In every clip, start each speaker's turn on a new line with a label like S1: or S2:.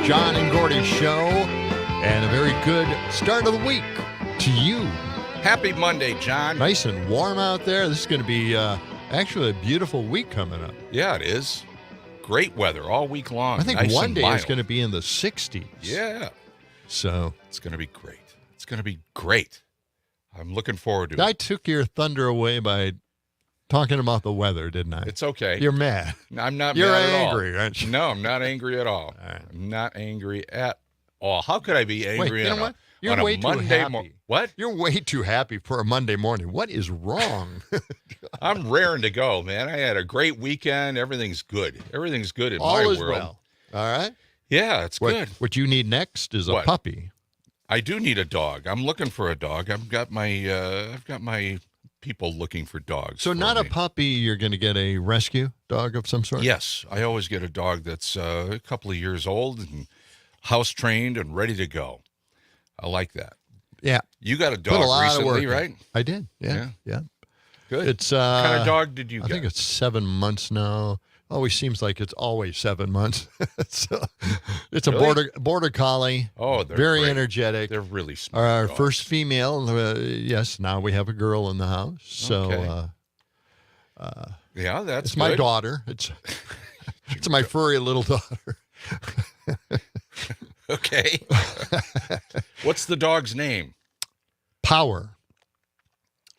S1: John and Gordy show, and a very good start of the week to you.
S2: Happy Monday, John.
S1: Nice and warm out there. This is going to be actually a beautiful week coming up.
S2: Yeah, it is. Great weather all week long.
S1: I think
S2: nice
S1: one day
S2: mild.
S1: it's going to be in the 60s.
S2: Yeah.
S1: So
S2: it's going to be great. It's going to be great. I'm looking forward to it.
S1: I took your thunder away by talking about the weather, didn't I?
S2: It's okay.
S1: You're mad.
S2: I'm not
S1: You're
S2: mad
S1: angry,
S2: at all.
S1: aren't you?
S2: No, I'm not angry at all.
S1: Right.
S2: I'm not angry at all. How could I be angry
S1: Wait, you know
S2: on
S1: what?
S2: a,
S1: You're
S2: on
S1: way
S2: a
S1: too
S2: Monday
S1: happy.
S2: What?
S1: You're way too happy for a Monday morning. What is wrong?
S2: I'm raring to go, man. I had a great weekend. Everything's good. Everything's good in
S1: All
S2: my
S1: is
S2: world.
S1: well. All right?
S2: Yeah, it's good.
S1: What you need next is a
S2: What?
S1: puppy.
S2: I do need a dog. I'm looking for a dog. I've got my people looking for dogs.
S1: So
S2: for
S1: not a
S2: me.
S1: puppy, you're going to get a rescue dog of some sort?
S2: Yes, I always get a dog that's a couple of years old and house trained and ready to go. I like that.
S1: Yeah.
S2: You got a
S1: Put
S2: dog
S1: a lot
S2: recently,
S1: of work in.
S2: right?
S1: I did. Yeah.
S2: Good.
S1: It's
S2: what kind of dog did you
S1: I
S2: get?
S1: think it's 7 months now. Always seems like it's always 7 months. So, it's a
S2: Really?
S1: border collie.
S2: Oh, they're
S1: very
S2: great.
S1: energetic.
S2: They're really smart.
S1: Our
S2: dogs.
S1: first female. Yes, now we have a girl in the house. So
S2: Okay. Yeah, that's
S1: it's my
S2: good.
S1: daughter. It's my furry little daughter.
S2: Okay. What's the dog's name?
S1: Power.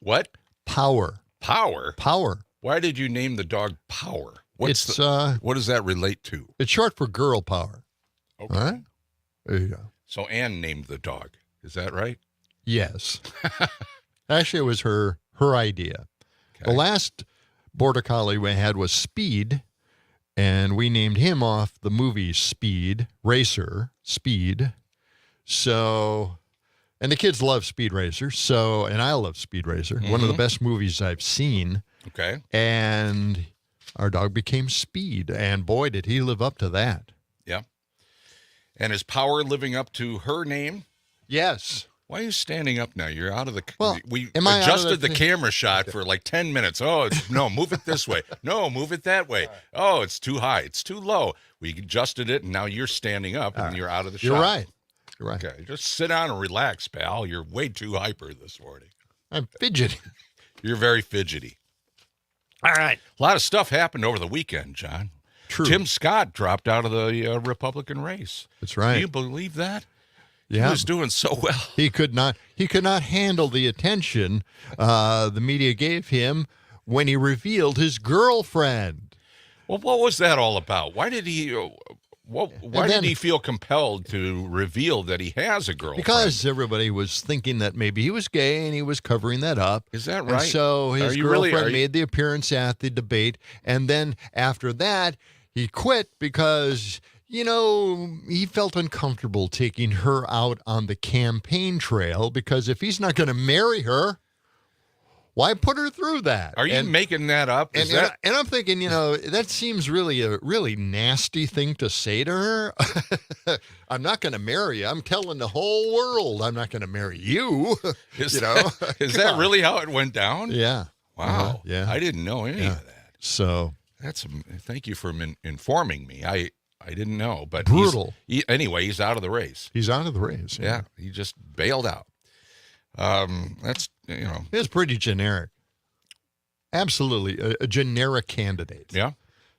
S2: What?
S1: Power.
S2: Power.
S1: Power.
S2: Why did you name the dog Power? What does that relate to?
S1: It's short for girl power.
S2: Okay.
S1: All right? There you go.
S2: So Anne named the dog. Is that right?
S1: Yes. Actually, it was her idea.
S2: Okay.
S1: The last border collie we had was Speed, and we named him off the movie Speed, Racer, Speed. So, and the kids love Speed Racer, and I love Speed Racer. One of the best movies I've seen.
S2: Okay.
S1: And our dog became Speed, and boy, did he live up to that.
S2: Yeah. And is Power living up to her name?
S1: Yes.
S2: Why are you standing up now? You're out of the...
S1: Well,
S2: we
S1: am I out of
S2: adjusted
S1: the
S2: the camera shot for like 10 minutes. Oh, no, move it this way. No, move it that way. Oh, it's too high. It's too low. We adjusted it, and now you're standing up, and you're out of the shot.
S1: You're right. You're right.
S2: Okay, just sit down and relax, pal. You're way too hyper this morning.
S1: I'm fidgeting.
S2: You're very fidgety.
S1: All right.
S2: A lot of stuff happened over the weekend, John.
S1: True.
S2: Tim Scott dropped out of the Republican race.
S1: That's right.
S2: Do you believe that?
S1: Yeah.
S2: He was doing so well.
S1: He could not handle the attention the media gave him when he revealed his girlfriend.
S2: Well, what was that all about? Why did he? Why did he feel compelled to reveal that he has a girlfriend?
S1: Because everybody was thinking that maybe he was gay and he was covering that up.
S2: Is that
S1: And
S2: right?
S1: so his girlfriend made the appearance at the debate, and then after that he quit because he felt uncomfortable taking her out on the campaign trail, because if he's not going to marry her, why put her through that?
S2: Are you making that up?
S1: And I'm thinking, that seems really a really nasty thing to say to her. I'm not going to marry you. I'm telling the whole world I'm not going to marry you.
S2: Is that really how it went down?
S1: Yeah.
S2: Wow.
S1: Yeah.
S2: I didn't know any of that.
S1: So
S2: Thank you for informing me. I didn't know, but
S1: brutal.
S2: Anyway, he's out of the race.
S1: He's out of the race.
S2: Yeah, he just bailed out. That's
S1: It's pretty generic. Absolutely a generic candidate.
S2: Yeah.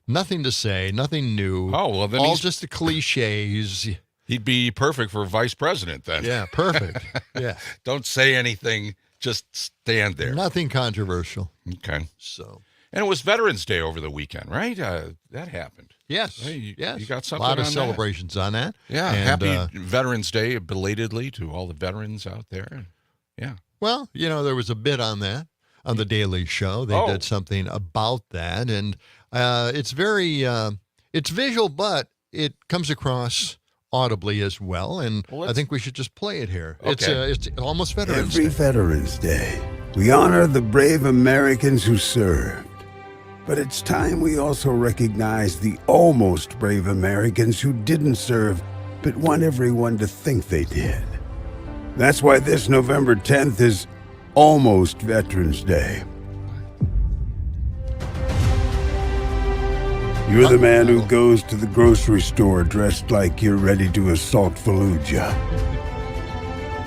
S1: Nothing to say, nothing new.
S2: Oh, well, then
S1: all just the cliches.
S2: He'd be perfect for vice president then.
S1: Yeah, perfect. Yeah.
S2: Don't say anything. Just stand there.
S1: Nothing controversial.
S2: Okay.
S1: So.
S2: And it was Veterans Day over the weekend, right? That happened.
S1: Yes.
S2: Hey,
S1: yes.
S2: You got something
S1: a lot of
S2: on
S1: celebrations on that.
S2: Yeah.
S1: And,
S2: happy Veterans Day belatedly to all the veterans out there. Yeah.
S1: Well, there was a bit on that on the Daily Show. They did something about that, and it's very it's visual, but it comes across audibly as well. And I think we should just play it here.
S2: Okay.
S1: It's almost Veterans
S3: Every
S1: Day.
S3: Veterans Day, we honor the brave Americans who served. But it's time we also recognize the almost brave Americans who didn't serve, but want everyone to think they did. That's why this November 10th is almost Veterans Day. You're the man who goes to the grocery store dressed like you're ready to assault Fallujah.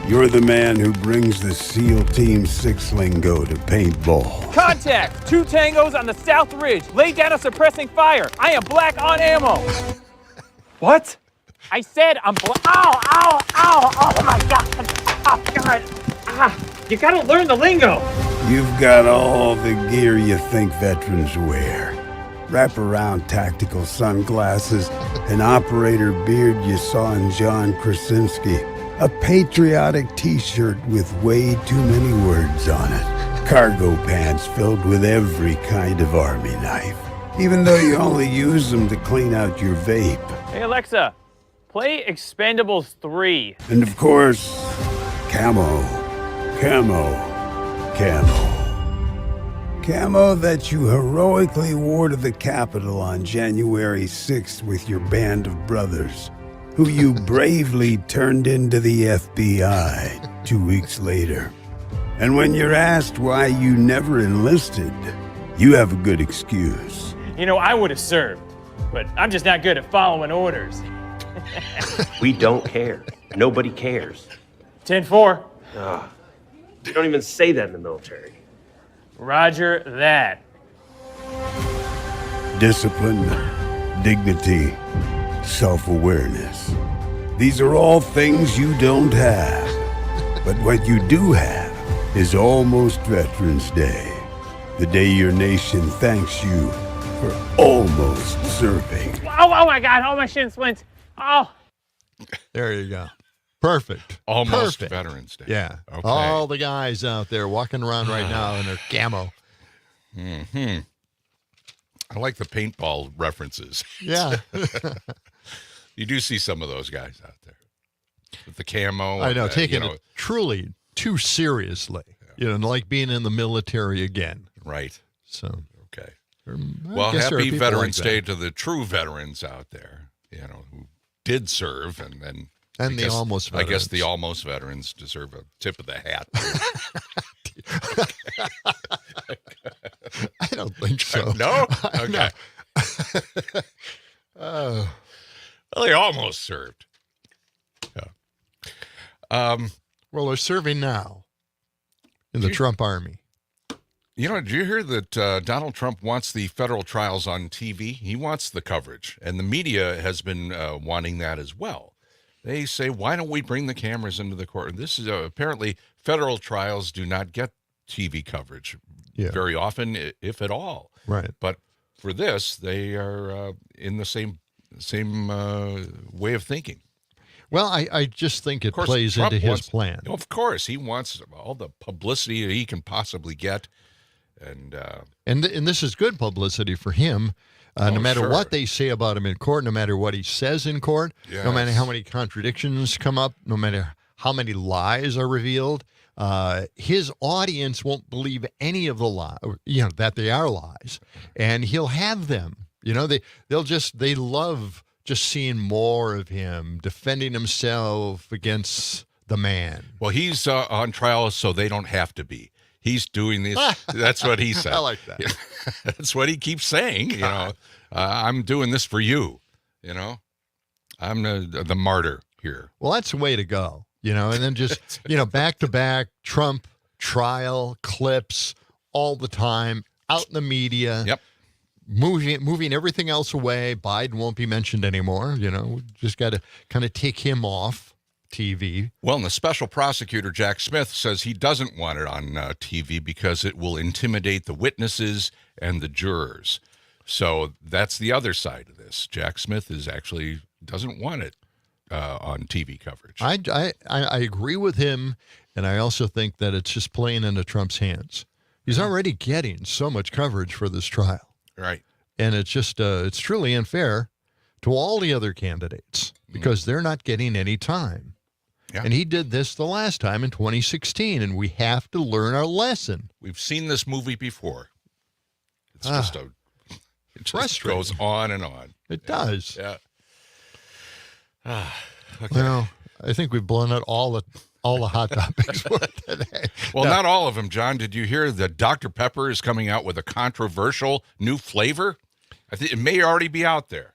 S3: You're the man who brings the SEAL Team 6 lingo to paintball.
S4: Contact! 2 tangos on the South Ridge. Lay down a suppressing fire. I am black on ammo. What? I said I'm black. Ow, ow, ow. Oh, my God. Oh, God. Ah, you gotta learn the lingo.
S3: You've got all the gear you think veterans wear. Wraparound tactical sunglasses, an operator beard you saw in John Krasinski, a patriotic t-shirt with way too many words on it, cargo pants filled with every kind of army knife, even though you only use them to clean out your vape.
S4: Hey, Alexa, play Expendables 3.
S3: And of course, camo, camo, camo. Camo that you heroically wore to the Capitol on January 6th with your band of brothers, who you bravely turned into the FBI 2 weeks later. And when you're asked why you never enlisted, you have a good excuse.
S4: You know, I would have served, but I'm just not good at following orders.
S5: We don't care. Nobody cares.
S4: 10-4.
S5: You don't even say that in the military.
S4: Roger that.
S3: Discipline, dignity, self-awareness. These are all things you don't have. But what you do have is almost Veterans Day. The day your nation thanks you for almost serving.
S4: Oh my God, all my shin splints. Oh.
S1: There you go. Perfect.
S2: Almost
S1: Perfect.
S2: Veterans Day.
S1: Yeah.
S2: Okay.
S1: All the guys out there walking around right now in their camo.
S2: I like the paintball references.
S1: Yeah.
S2: You do see some of those guys out there with the camo.
S1: I know,
S2: and,
S1: taking it truly too seriously.
S2: Yeah.
S1: You know, like being in the military again.
S2: Right.
S1: So,
S2: Okay.
S1: I
S2: Well,
S1: guess there are
S2: happy
S1: people
S2: Veterans
S1: like
S2: Day
S1: that.
S2: to the true veterans out there, who did serve and then.
S1: And the almost
S2: I guess
S1: veterans.
S2: the almost veterans deserve a tip of the hat.
S1: I don't think so.
S2: No? Okay.
S1: Oh.
S2: Well, they almost served. Yeah.
S1: Well, they're serving now in the Trump army.
S2: Did you hear that Donald Trump wants the federal trials on TV? He wants the coverage, and the media has been wanting that as well. They say, why don't we bring the cameras into the court? And this is apparently federal trials do not get TV coverage very often, if at all.
S1: Right.
S2: But for this, they are in the same way of thinking.
S1: Well, I just think it
S2: course,
S1: plays
S2: Trump
S1: into his
S2: wants-
S1: plan.
S2: Of course, he wants all the publicity he can possibly get. And
S1: this is good publicity for him. No matter
S2: sure.
S1: what they say about him in court, no matter what he says in court, no matter how many contradictions come up, no matter how many lies are revealed, his audience won't believe any of the lies, that they are lies, and he'll have them. They love just seeing more of him defending himself against the man.
S2: Well, he's on trial, so they don't have to be. He's doing this. That's what he said.
S1: I like that.
S2: That's what he keeps saying. I'm doing this for you. I'm the martyr here.
S1: Well, that's the way to go. And then just back to back Trump trial clips all the time out in the media.
S2: Yep.
S1: Moving everything else away. Biden won't be mentioned anymore. We just got to kind of take him off TV.
S2: Well, and the special prosecutor, Jack Smith, says he doesn't want it on TV because it will intimidate the witnesses and the jurors. So that's the other side of this. Jack Smith actually doesn't want it on TV coverage.
S1: I agree with him, and I also think that it's just playing into Trump's hands. He's already getting so much coverage for this trial.
S2: Right.
S1: And it's just, it's truly unfair to all the other candidates because they're not getting any time.
S2: Yeah.
S1: And he did this the last time in 2016, and we have to learn our lesson.
S2: We've seen this movie before. It's just it just goes on and on.
S1: It does.
S2: Yeah. Okay.
S1: Well, I think we've blown out all the hot topics for today.
S2: Well, not all of them, John. Did you hear that Dr. Pepper is coming out with a controversial new flavor? I think it may already be out there.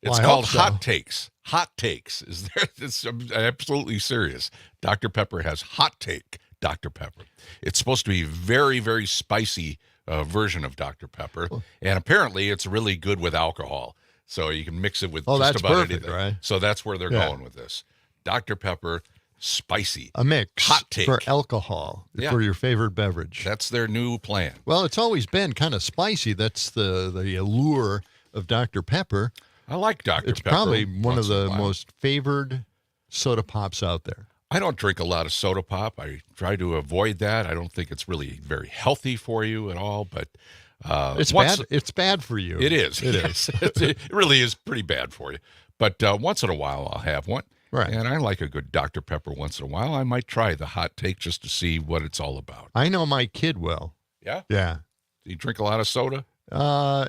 S2: It's
S1: Well, I
S2: called
S1: hope so.
S2: Hot Takes. Hot Takes is there? I'm absolutely serious. Dr. Pepper has Hot Take Dr. Pepper. It's supposed to be very, very spicy version of Dr. Pepper, and apparently it's really good with alcohol. So you can mix it with just
S1: that's
S2: about
S1: perfect,
S2: anything.
S1: right?
S2: So that's where they're going with this. Dr. Pepper, spicy.
S1: A mix
S2: Hot take.
S1: for alcohol for your favorite beverage.
S2: That's their new plan.
S1: Well, it's always been kind of spicy. That's the allure of Dr. Pepper.
S2: I like Dr.
S1: It's
S2: Pepper.
S1: probably one of
S2: once in a
S1: the
S2: while.
S1: most favored soda pops out there.
S2: I don't drink a lot of soda pop. I try to avoid that. I don't think it's really very healthy for you at all, but
S1: It's bad. It's bad for you.
S2: It is.
S1: It
S2: Yes.
S1: is.
S2: It really is pretty bad for you. But once in a while, I'll have one.
S1: Right.
S2: And I like a good Dr. Pepper once in a while. I might try the hot take just to see what it's all about.
S1: I know my kid well.
S2: Yeah?
S1: Yeah.
S2: Do you drink a lot of soda?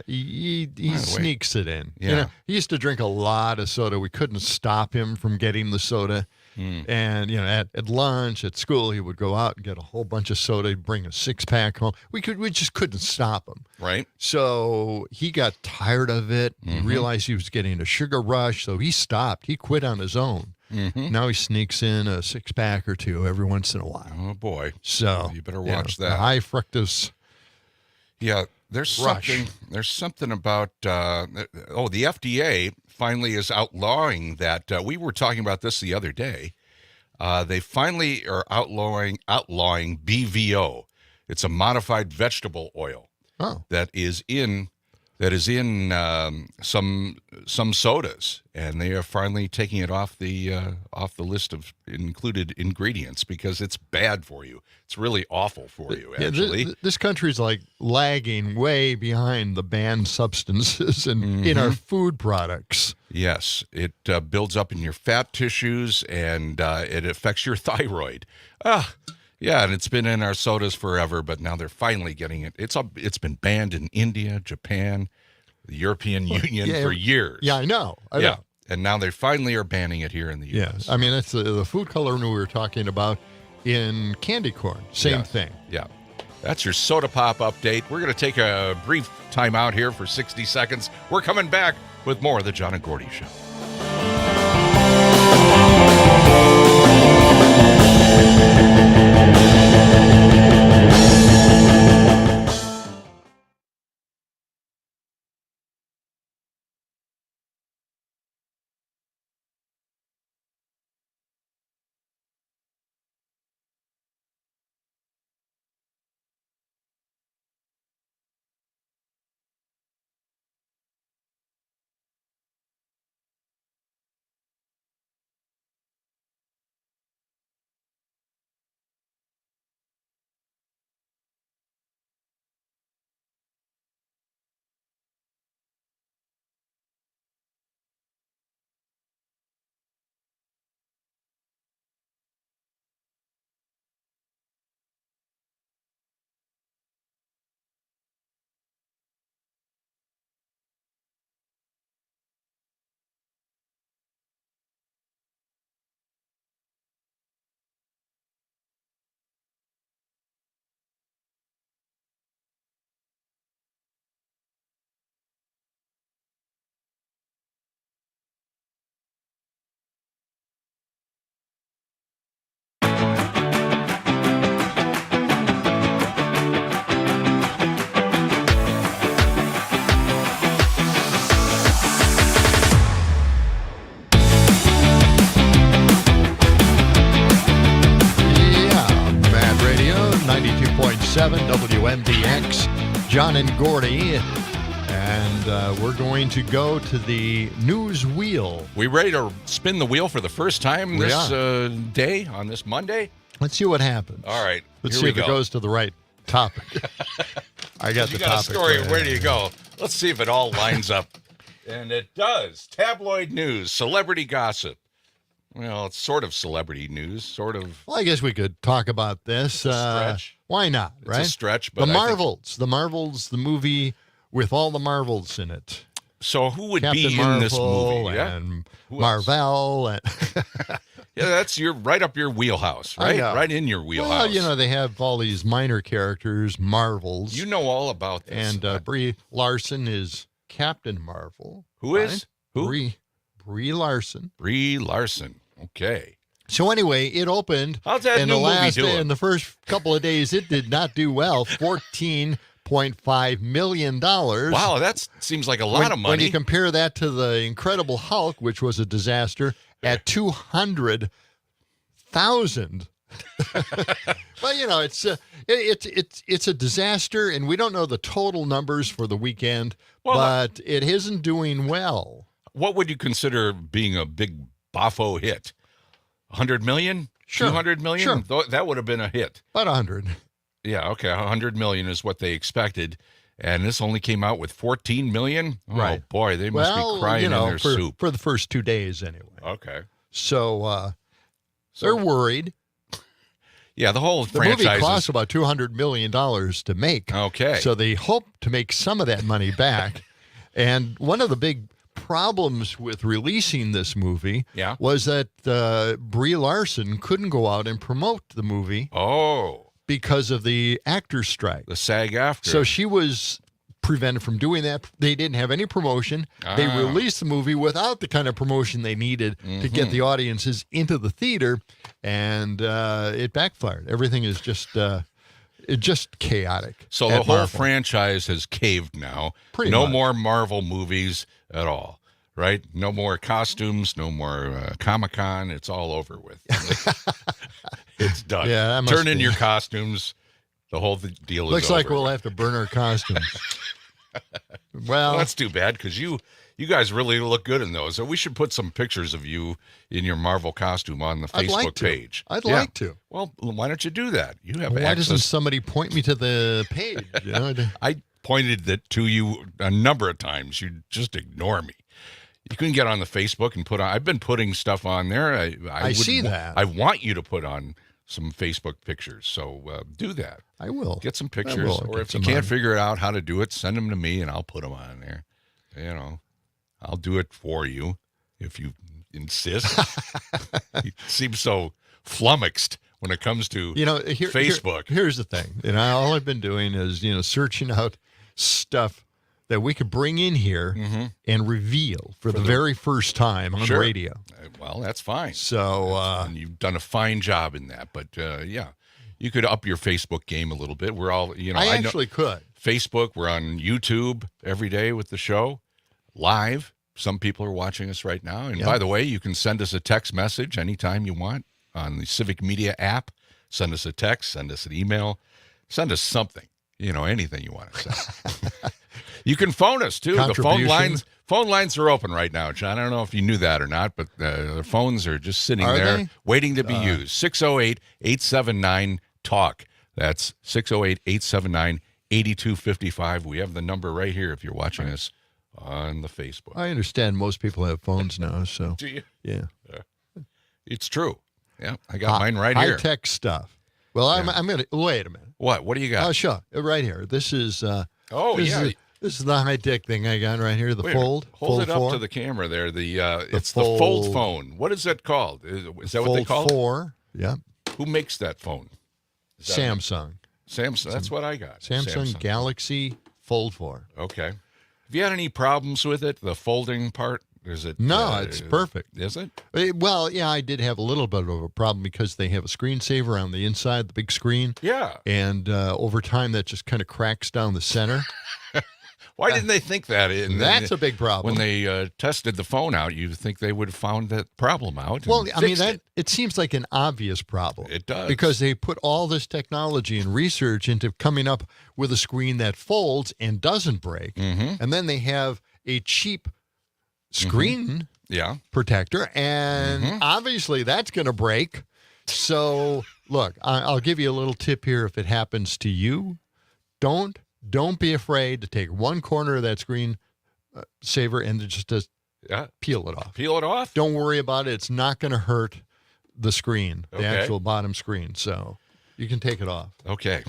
S1: He
S2: By the way.
S1: sneaks it in.
S2: Yeah.
S1: He used to drink a lot of soda. We couldn't stop him from getting the soda. And at lunch, at school, he would go out and get a whole bunch of soda. He'd bring a 6-pack home. We just couldn't stop him.
S2: Right.
S1: So he got tired of it. He realized he was getting a sugar rush, so he stopped. He quit on his own. Now he sneaks in a 6-pack or two every once in a while.
S2: Oh, boy.
S1: So
S2: You better watch
S1: the
S2: that.
S1: high fructose.
S2: Yeah, there's
S1: Rush.
S2: something about the FDA finally is outlawing that. We were talking about this the other day. They finally are outlawing BVO. It's a modified vegetable oil
S1: Oh,
S2: that is in some sodas, and they are finally taking it off the list of included ingredients because it's bad for you. It's really awful for you,
S1: yeah,
S2: actually.
S1: this country's like lagging way behind the banned substances in our food products.
S2: Yes, it builds up in your fat tissues, and it affects your thyroid. Yeah, and it's been in our sodas forever, but now they're finally getting it. It's been banned in India, Japan, the European Union for years.
S1: Yeah, I know.
S2: And now they finally are banning it here in the
S1: Yeah,
S2: U.S.
S1: I mean, it's the food coloring we were talking about in candy corn. Same thing.
S2: Yeah. That's your soda pop update. We're going to take a brief time out here for 60 seconds. We're coming back with more of the John and Gordy Show.
S1: Yeah, Mad Radio, 92.7 WMDX, John and Gordy. And we're going to go to the news wheel.
S2: We ready to spin the wheel for the first time
S1: We
S2: this day, on this Monday?
S1: Let's see what happens.
S2: All right,
S1: Let's
S2: here
S1: see
S2: we
S1: if
S2: go.
S1: it goes to the right topic. I got
S2: You
S1: the
S2: got a
S1: topic.
S2: story
S1: right
S2: ready
S1: here.
S2: to go. Let's see if it all lines up. And it does. Tabloid news, celebrity gossip. Well, it's sort of celebrity news, sort of.
S1: Well, I guess we could talk about this.
S2: Stretch.
S1: Why not,
S2: It's
S1: right?
S2: a stretch, but
S1: the
S2: I think-
S1: Marvels, the movie with all the Marvels in it.
S2: So who would
S1: Captain
S2: be
S1: Marvel
S2: in this movie? Yeah,
S1: and
S2: Who else?
S1: Marvel. And
S2: yeah, that's right up your wheelhouse, right?
S1: know.
S2: Right in your wheelhouse.
S1: well, they have all these minor characters, Marvels.
S2: You know all about this.
S1: And Brie Larson is Captain Marvel.
S2: Who is? Who?
S1: Brie Larson.
S2: Brie Larson. Okay.
S1: So anyway, it opened.
S2: How's that
S1: in
S2: new
S1: the
S2: movie
S1: last
S2: doing?
S1: In the first couple of days, it did not do well. $14.5 million.
S2: Wow, that seems like a lot of money.
S1: When you compare that to the Incredible Hulk, which was a disaster, at 200,000. Well, you know, it's a disaster, and we don't know the total numbers for the weekend, but it isn't doing well.
S2: What would you consider being a big boffo hit? 100 million?
S1: Sure.
S2: 200 million?
S1: Sure.
S2: That would have been a hit.
S1: About 100.
S2: Yeah, okay. 100 million is what they expected. And this only came out with 14 million? Oh,
S1: Right.
S2: boy, they must be crying in their soup.
S1: For the first 2 days, anyway.
S2: Okay.
S1: So they're worried.
S2: Yeah, the whole
S1: The
S2: franchise
S1: movie costs about $200 million to make.
S2: Okay.
S1: So they hope to make some of that money back. And one of the big problems with releasing this movie was that Brie Larson couldn't go out and promote the movie because of the actors' strike.
S2: The SAG-AFTRA.
S1: So she was prevented from doing that. They didn't have any promotion. They released the movie without the kind of promotion they needed to get the audiences into the theater, and it backfired. Everything is just chaotic.
S2: So the whole franchise has caved now.
S1: Pretty
S2: no
S1: much.
S2: more Marvel movies at all, right? No more costumes, no more Comic-Con. It's all over with. It's done.
S1: Yeah, that must
S2: Turn in
S1: be.
S2: your costumes. The whole deal is
S1: Looks
S2: over.
S1: like we'll have to burn our costumes. Well,
S2: that's too bad because you guys really look good in those. So we should put some pictures of you in your Marvel costume on the Facebook page.
S1: I'd like to.
S2: Well, why don't you do that? You have
S1: Why
S2: access.
S1: doesn't somebody point me to the page? You know?
S2: I pointed that to you a number of times. You just ignore me. You can get on the Facebook and put on. I've been putting stuff on there.
S1: I see that.
S2: I want you to put on some Facebook pictures. So do that.
S1: I will.
S2: Get some pictures. Or if you can't figure out how to do it, send them to me and I'll put them on there. You know, I'll do it for you if you insist. You seem so flummoxed when it comes to Facebook.
S1: Here's the thing. All I've been doing is, searching out stuff that we could bring in here and reveal for the very first time on radio.
S2: Well, that's fine.
S1: So
S2: and you've done a fine job in that. But you could up your Facebook game a little bit. We're all,
S1: I actually could.
S2: Facebook. We're on YouTube every day with the show live. Some people are watching us right now. And by the way, you can send us a text message anytime you want on the Civic Media app. Send us a text. Send us an email. Send us something. Anything you want to say. You can phone us, too. The phone lines are open right now, John. I don't know if you knew that or not, but the phones are just sitting there waiting to be used. 608-879-TALK. That's 608-879-8255. We have the number right here if you're watching us on the Facebook.
S1: I understand most people have phones now, so.
S2: Do you?
S1: Yeah.
S2: It's true. Yeah, I got mine right here.
S1: High-tech stuff. Well, I'm going to, wait a minute.
S2: What do you got?
S1: Oh, sure. Right here. This is, this is the high-tech thing I got right here, the Fold.
S2: Hold it up to the camera there. It's the Fold phone. What is that called? Is that what they call
S1: it? Fold 4, yeah.
S2: Who makes that phone?
S1: Samsung.
S2: Samsung, that's what I got.
S1: Samsung Galaxy Fold 4.
S2: Okay. Have you had any problems with it, the folding part? Is it?
S1: No, it's perfect.
S2: Is it?
S1: Well, yeah, I did have a little bit of a problem because they have a screensaver on the inside, the big screen.
S2: Yeah.
S1: And over time, that just kind of cracks down the center.
S2: Why didn't they think that?
S1: That's a big problem.
S2: When they tested the phone out, you'd think they would have found that problem out.
S1: Well, I mean, it seems like an obvious problem.
S2: It does.
S1: Because they put all this technology and research into coming up with a screen that folds and doesn't break.
S2: Mm-hmm.
S1: And then they have a cheap screen protector, and obviously that's going to break. So, look, I'll give you a little tip here. If it happens to you, don't be afraid to take one corner of that screen saver and just peel it off.
S2: Peel it off?
S1: Don't worry about it. It's not going to hurt the screen, the actual bottom screen. So you can take it off.
S2: Okay.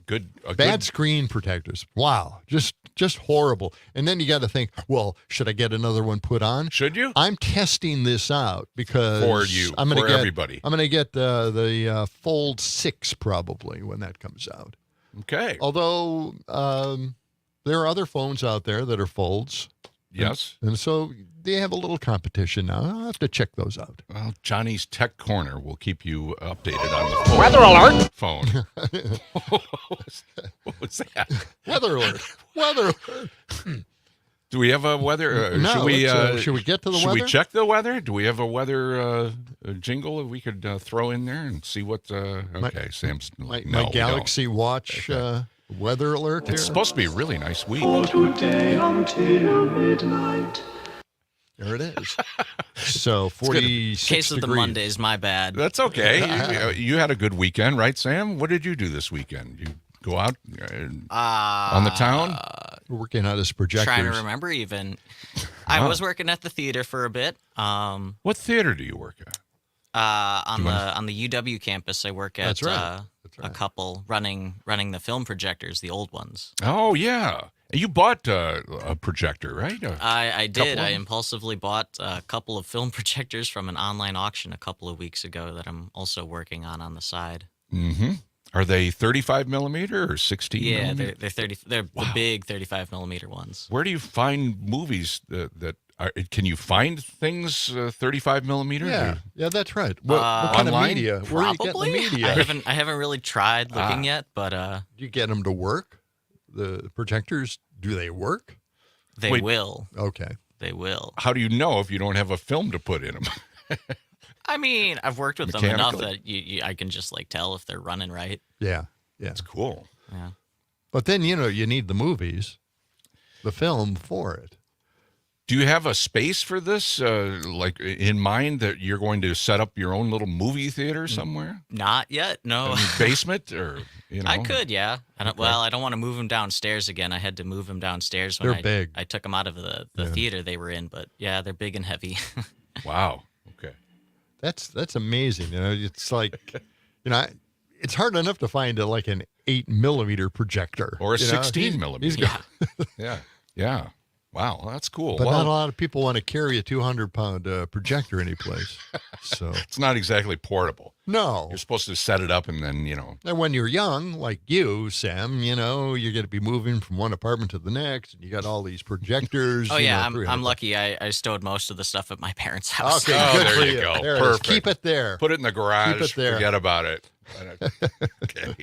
S2: Good.
S1: Bad screen protectors. Wow. Just horrible. And then you got to think, well, should I get another one put on?
S2: Should you?
S1: I'm testing this out because
S2: for you, for everybody.
S1: I'm going to get the Fold 6 probably when that comes out.
S2: Okay.
S1: Although there are other phones out there that are folds.
S2: Yes.
S1: And so they have a little competition now. I'll have to check those out.
S2: Well, Johnny's Tech Corner will keep you updated on the phone.
S4: Weather alert!
S2: Phone. What was that?
S1: Weather alert. Weather alert.
S2: Do we have a weather?
S1: No,
S2: should
S1: we get to the
S2: should
S1: weather?
S2: we check the weather? Do we have a weather jingle that we could throw in there and see what? Okay, Sam's
S1: My
S2: no, we
S1: Galaxy Watch weather alert here.
S2: It's supposed to be a really nice week.
S6: For today until midnight.
S1: There it is. So 46
S7: Case of the
S1: degrees.
S7: Mondays, my bad.
S2: That's okay. You had a good weekend, right, Sam? What did you do this weekend? You go out on the town?
S1: We're working on his projectors.
S7: Trying to remember even. I was working at the theater for a bit.
S2: What theater do you work at?
S7: On the UW campus, I work at
S1: That's right.
S7: a couple running the film projectors, the old ones.
S2: Oh, yeah. You bought a projector, right?
S7: I did.
S2: couple
S7: I
S2: of-
S7: impulsively bought a couple of film projectors from an online auction a couple of weeks ago that I'm also working on the side.
S2: Mm-hmm. Are they 35 millimeter or 16
S7: Yeah,
S2: millimeter?
S7: they're 30. They're the big 35 millimeter ones.
S2: Where do you find movies that are, can you find things 35 millimeter?
S1: Yeah, that's right. What kind
S2: online?
S1: of media? Where are you
S7: Probably.
S1: getting the media?
S7: I haven't really tried looking yet, but
S1: Do you get them to work? The projectors, do they work?
S7: they
S2: Wait.
S7: will.
S1: Okay.
S7: They will.
S2: How do you know if you don't have a film to put in them?
S7: I mean, I've worked with them enough
S2: Mechanically.
S7: that I can just like tell if they're running right.
S1: Yeah.
S2: That's cool.
S7: Yeah.
S1: But then, you need the movies, the film for it.
S2: Do you have a space for this, like in mind that you're going to set up your own little movie theater somewhere?
S7: Not yet. No.
S2: In the basement or,
S7: I could, yeah. I don't want to move them downstairs again. I had to move them downstairs when
S1: They're big.
S7: I took them out of the theater they were in, but yeah, they're big and heavy.
S2: Wow. Okay.
S1: That's amazing. It's like, it's hard enough to find like an 8 millimeter projector
S2: Or a
S1: you know?
S2: 16
S1: He's
S2: millimeter.
S1: got-
S2: Yeah. Wow. That's cool.
S1: But
S2: well,
S1: not a lot of people want to carry a 200-pound projector anyplace. So
S2: it's not exactly portable.
S1: no.
S2: You're supposed to set it up and then,
S1: And when you're young, like you, Sam, you're going to be moving from one apartment to the next, and you got all these projectors.
S7: Oh yeah, I'm
S1: 300
S7: lucky. I stowed most of the stuff at my parents' house.
S1: Okay,
S2: Oh,
S1: good
S2: there
S1: for
S2: you go.
S1: There it is.
S2: Perfect.
S1: Keep it there.
S2: put it in the garage.
S1: Keep it there.
S2: Forget about it. Okay.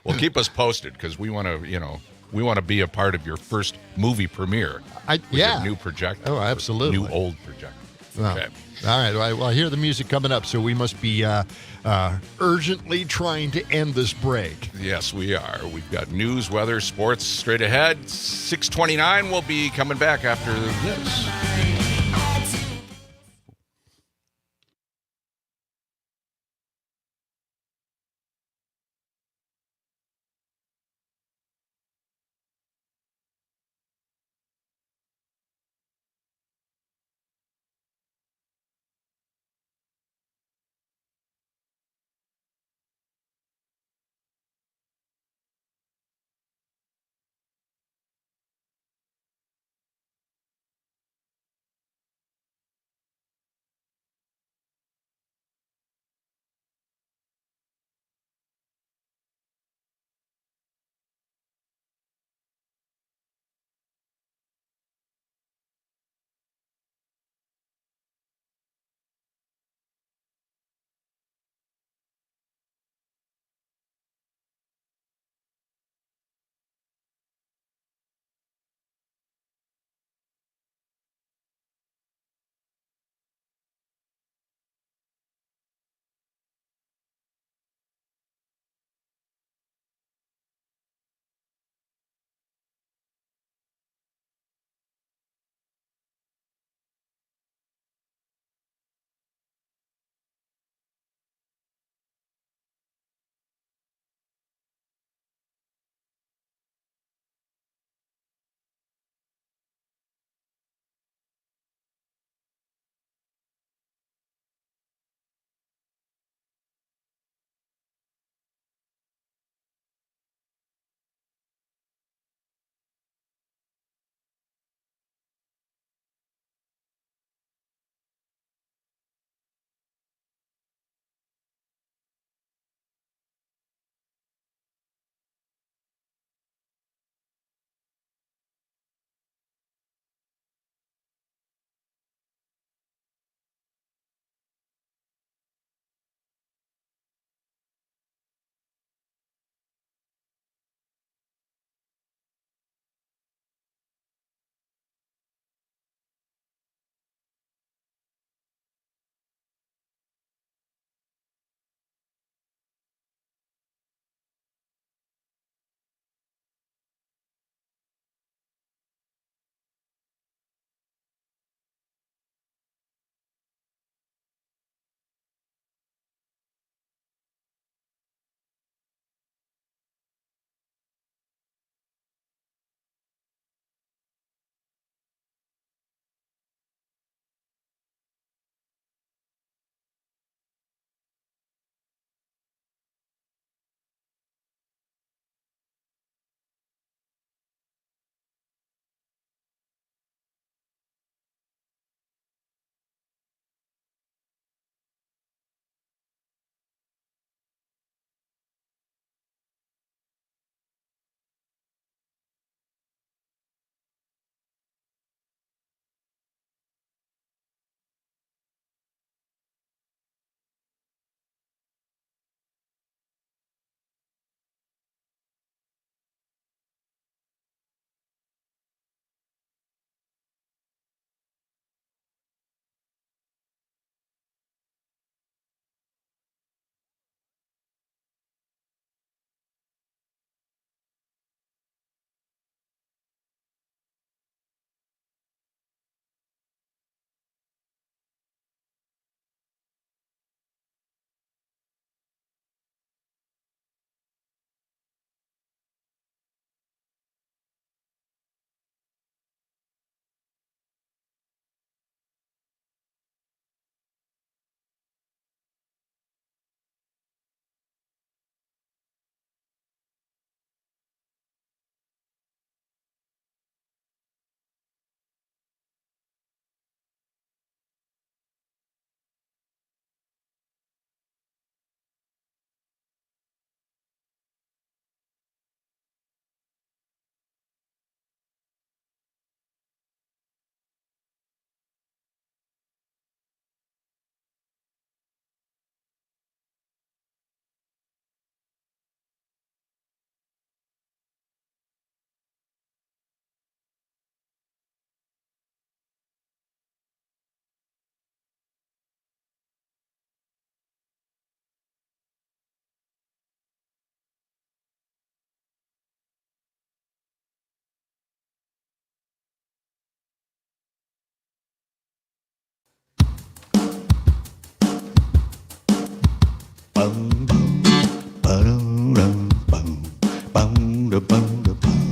S2: Well, keep us posted because we want to be a part of your first movie premiere. With your new projector.
S1: Oh, absolutely.
S2: New old projector.
S1: Well,
S2: Okay.
S1: all right. Well, I hear the music coming up, so we must be urgently trying to end this break.
S2: Yes, we are. We've got news, weather, sports straight ahead. 6:29 will be coming back after this.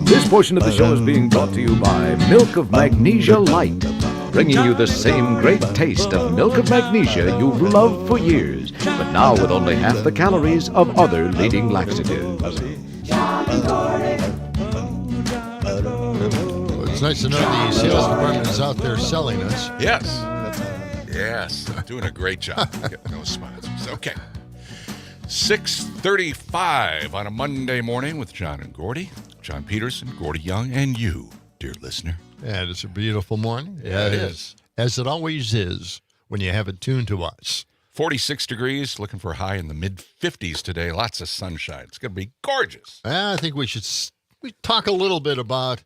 S8: This portion of the show is being brought to you by Milk of Magnesia Light, bringing you the same great taste of Milk of Magnesia you've loved for years, but now with only half the calories of other leading laxatives.
S1: It's nice to know the sales department is out there selling us.
S2: Yes, doing a great job getting those sponsors. Okay. 6:35 on a Monday morning with John and Gordy. John Peterson, Gordy Young, and you, dear listener.
S1: And it's a beautiful morning.
S2: Yeah, it is.
S1: As it always is when you have it tuned to us.
S2: 46 degrees, looking for a high in the mid-50s today. Lots of sunshine. It's going to be gorgeous.
S1: I think we should talk a little bit about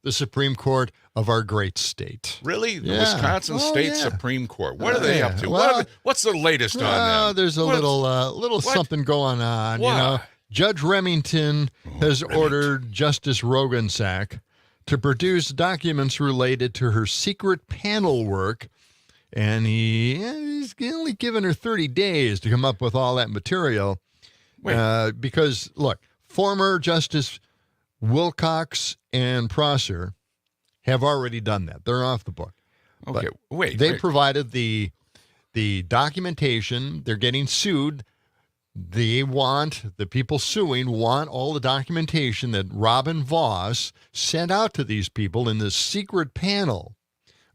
S1: the Supreme Court of our great state.
S2: Really? The Wisconsin State Supreme Court. What are they up to?
S1: Well,
S2: what's the latest on them?
S1: There's a little something going on.
S2: What?
S1: You know, Judge Remington has ordered Justice Rogensack to produce documents related to her secret panel work, and he's only given her 30 days to come up with all that material. Because, look, former Justice Wilcox and Prosser have already done that. They're off the book.
S2: Okay,
S1: but they provided the documentation. They're getting sued. The people suing want all the documentation that Robin Voss sent out to these people in this secret panel.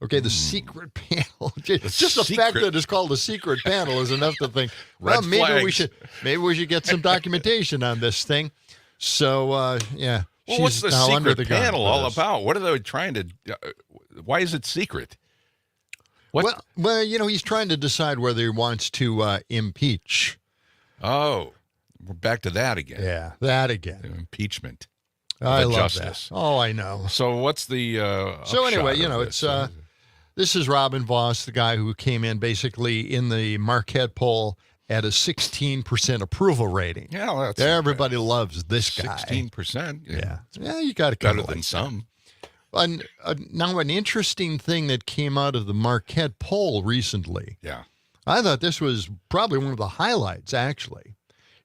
S1: Okay, the secret panel. Just the fact that it's called a secret panel is enough to think, well, maybe we should get some documentation on this thing. So, yeah.
S2: Well, what's the secret panel all about? What are they trying to? Why is it secret? What?
S1: Well, you know, he's trying to decide whether he wants to impeach.
S2: Oh, we're back to that again.
S1: Yeah, that again.
S2: Impeachment.
S1: I love
S2: justice.
S1: that. Oh, I know.
S2: So what's the?
S1: So anyway, you know, it's this is Robin Voss, the guy who came in basically in the Marquette poll at a 16% approval rating.
S2: Yeah, that's
S1: everybody loves this guy.
S2: 16%.
S1: Yeah, you got to
S2: better than some.
S1: Now, an interesting thing that came out of the Marquette poll recently.
S2: Yeah,
S1: I thought this was probably one of the highlights. Actually,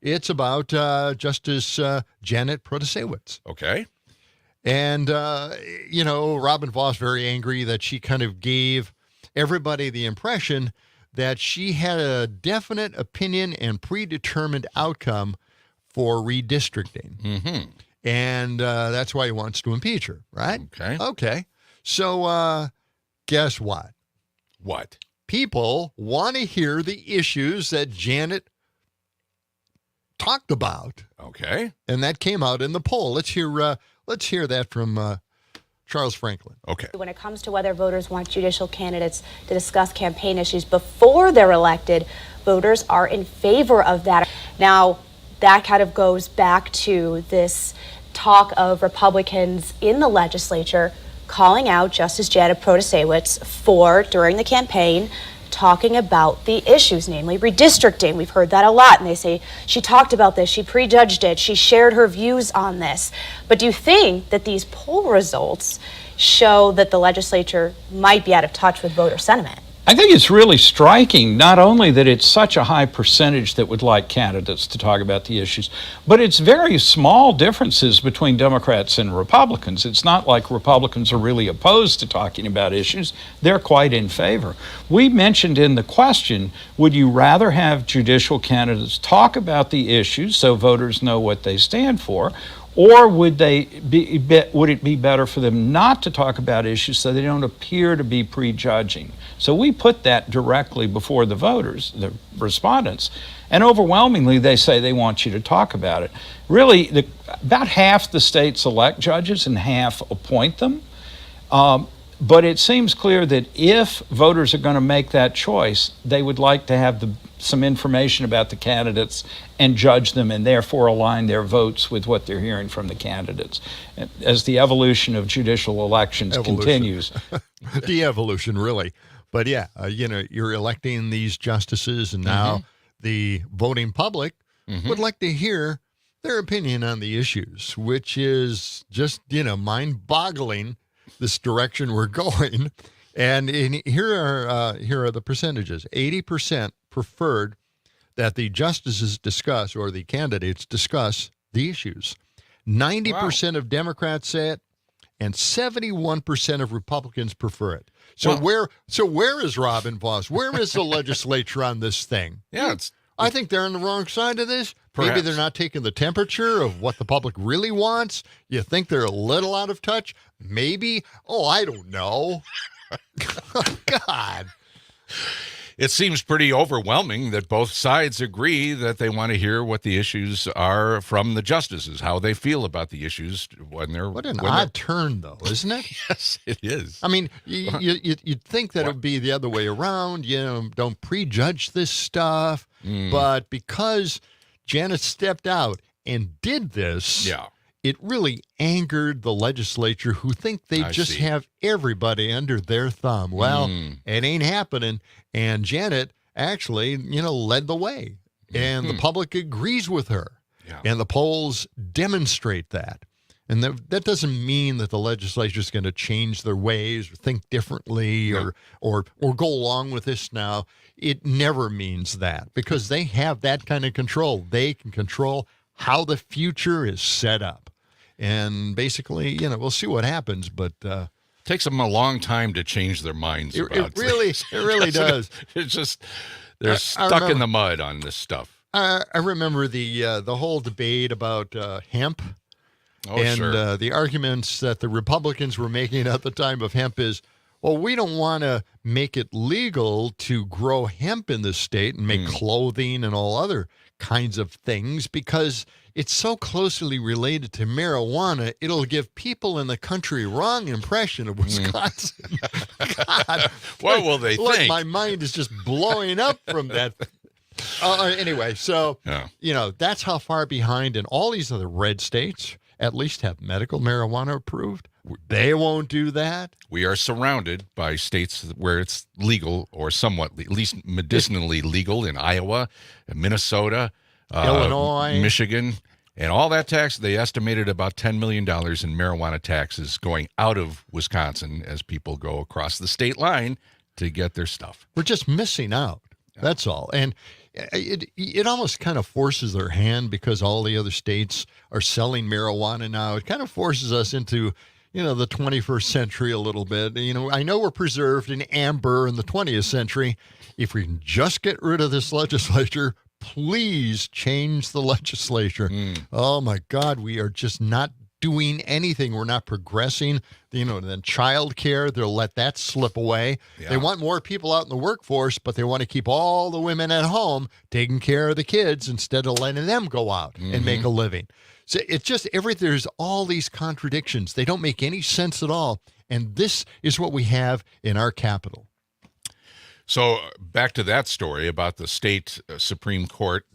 S1: it's about Justice Janet Protasiewicz.
S2: Okay.
S1: And you know, Robin Voss very angry that she kind of gave everybody the impression that she had a definite opinion and predetermined outcome for redistricting.
S2: Mm-hmm.
S1: And that's why he wants to impeach her, right?
S2: Okay.
S1: So guess what?
S2: What?
S1: People want to hear the issues that Janet talked about.
S2: Okay.
S1: And that came out in the poll. Let's hear that from Charles Franklin.
S2: Okay.
S9: When it comes to whether voters want judicial candidates to discuss campaign issues before they're elected, voters are in favor of that. Now, that kind of goes back to this talk of Republicans in the legislature calling out Justice Janet Protasiewicz for, during the campaign, talking about the issues, namely redistricting. We've heard that a lot, and they say she talked about this, she prejudged it, she shared her views on this. But do you think that these poll results show that the legislature might be out of touch with voter sentiment?
S10: I think it's really striking, not only that it's such a high percentage that would like candidates to talk about the issues, but it's very small differences between Democrats and Republicans. It's not like Republicans are really opposed to talking about issues. They're quite in favor. We mentioned in the question, would you rather have judicial candidates talk about the issues so voters know what they stand for, or would it be better for them not to talk about issues so they don't appear to be prejudging? So we put that directly before the voters, the respondents, and overwhelmingly they say they want you to talk about it. Really, about half the states elect judges and half appoint them. But it seems clear that if voters are going to make that choice, they would like to have some information about the candidates and judge them, and therefore align their votes with what they're hearing from the candidates. As the evolution of judicial elections continues.
S1: De-evolution, really. But yeah, you know, you're electing these justices, and now the voting public would like to hear their opinion on the issues, which is just, you know, mind-boggling, this direction we're going. And here are the percentages. 80% preferred that the justices discuss, or the candidates discuss, the issues. 90% of Democrats say it, and 71% of Republicans prefer it. So where is Robin Voss? Where is the legislature on this thing?
S2: Yeah,
S1: I think they're on the wrong side of this.
S2: Perhaps.
S1: Maybe they're not taking the temperature of what the public really wants. You think they're a little out of touch? Maybe. Oh, I don't know. God.
S2: It seems pretty overwhelming that both sides agree that they want to hear what the issues are from the justices, how they feel about the issues when they're.
S1: What an odd turn, though, isn't it?
S2: Yes, it is.
S1: I mean, you'd think that it would be the other way around. You know, don't prejudge this stuff. But because Janet stepped out and did this, it really angered the legislature, who think they just have everybody under their thumb. Well, it ain't happening. And Janet actually, led the way. And the public agrees with her. Yeah. And the polls demonstrate that. And that doesn't mean that the legislature is going to change their ways or think differently or go along with this now. It never means that, because they have that kind of control. They can control how the future is set up. And basically, we'll see what happens, but
S2: takes them a long time to change their minds about
S1: it really does.
S2: It's just they're stuck in the mud on this stuff.
S1: I remember the whole debate about hemp. And the arguments that the Republicans were making at the time of hemp is, well, we don't want to make it legal to grow hemp in this state and make clothing and all other kinds of things because it's so closely related to marijuana, it'll give people in the country wrong impression of Wisconsin. God,
S2: what will they think?
S1: My mind is just blowing up from that. Anyway, so, that's how far behind, and all these other red states at least have medical marijuana approved. They won't do that.
S2: We are surrounded by states where it's legal or somewhat, at least medicinally legal, in Iowa, Minnesota,
S1: Illinois,
S2: Michigan, and all that tax. They estimated about $10 million in marijuana taxes going out of Wisconsin as people go across the state line to get their stuff.
S1: We're just missing out. That's all. And it almost kind of forces their hand because all the other states are selling marijuana now. It kind of forces us into, the 21st century a little bit. I know we're preserved in amber in the 20th century. If we can just get rid of this legislature, please change the legislature. Oh, my God, we are just not doing anything. We're not progressing. Then child care, they'll let that slip away. Yeah. They want more people out in the workforce, but they want to keep all the women at home taking care of the kids instead of letting them go out and make a living. So it's just there's all these contradictions. They don't make any sense at all. And this is what we have in our capital.
S2: So back to that story about the state Supreme Court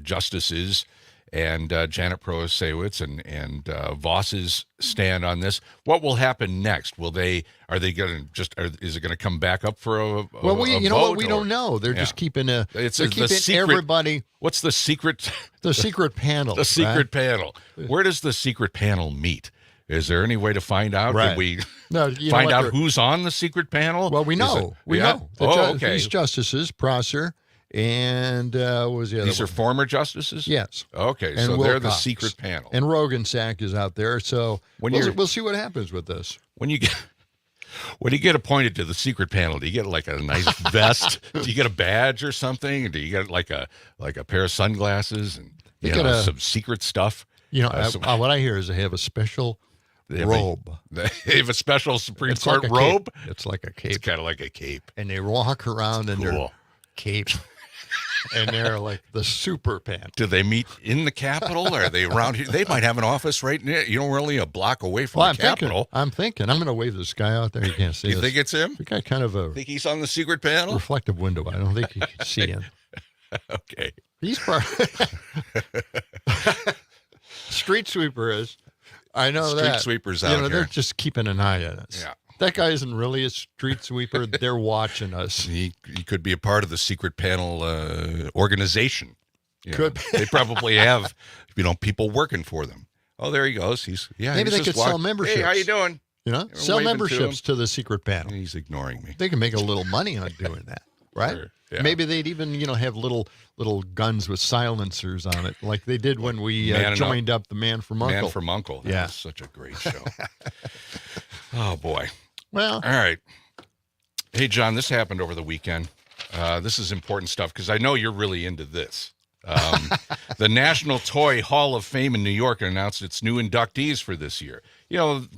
S2: justices and Janet Protasiewicz and Voss's stand on this. What will happen next? Are they going to is it going to come back up for a
S1: well,
S2: vote?
S1: What? We don't know. They're just keeping everybody.
S2: What's the secret?
S1: The secret panel.
S2: The secret panel. Where does the secret panel meet? Is there any way to find out?
S1: Right.
S2: Can we
S1: find
S2: out who's on the secret panel?
S1: Well, we know. We know.
S2: Okay.
S1: These justices, Prosser, and what was the other
S2: These are former justices?
S1: Yes.
S2: Okay,
S1: and
S2: so
S1: Wilcox.
S2: they're the secret panel.
S1: And Rogensack is out there, so we'll see what happens with this.
S2: When you get appointed to the secret panel, do you get like a nice vest? Do you get a badge or something? Do you get like a pair of sunglasses and some secret stuff?
S1: What I hear is they have a special robe.
S2: They have a special Supreme Court robe?
S1: It's like a cape.
S2: It's kind of like a cape.
S1: And they walk around in their cape. And they're like the super pants.
S2: Do they meet in the Capitol? Or are they around here? They might have an office right near. We're only a block away from the Capitol.
S1: I'm thinking. I'm going to wave this guy out there. You can't see
S2: You think it's him?
S1: We got kind of a...
S2: Think he's on the secret panel?
S1: Reflective window. I don't think you can see him.
S2: Okay.
S1: He's part... Street sweeper is. I know that.
S2: Street sweepers out here.
S1: They're just keeping an eye on us.
S2: Yeah.
S1: That guy isn't really a street sweeper. They're watching us.
S2: He could be a part of the secret panel organization. They probably have, people working for them. Oh, there he goes.
S1: Maybe they could sell memberships.
S2: Hey, how you doing?
S1: Sell memberships to the secret panel.
S2: He's ignoring me.
S1: They can make a little money on doing that, right?
S2: Sure. Yeah.
S1: Maybe they'd even, have little guns with silencers on it, like they did when we joined up the Man from Uncle.
S2: Man from Uncle. That was such a great show. Oh, boy.
S1: Well.
S2: All right. Hey, John, this happened over the weekend. This is important stuff because I know you're really into this. The National Toy Hall of Fame in New York announced its new inductees for this year.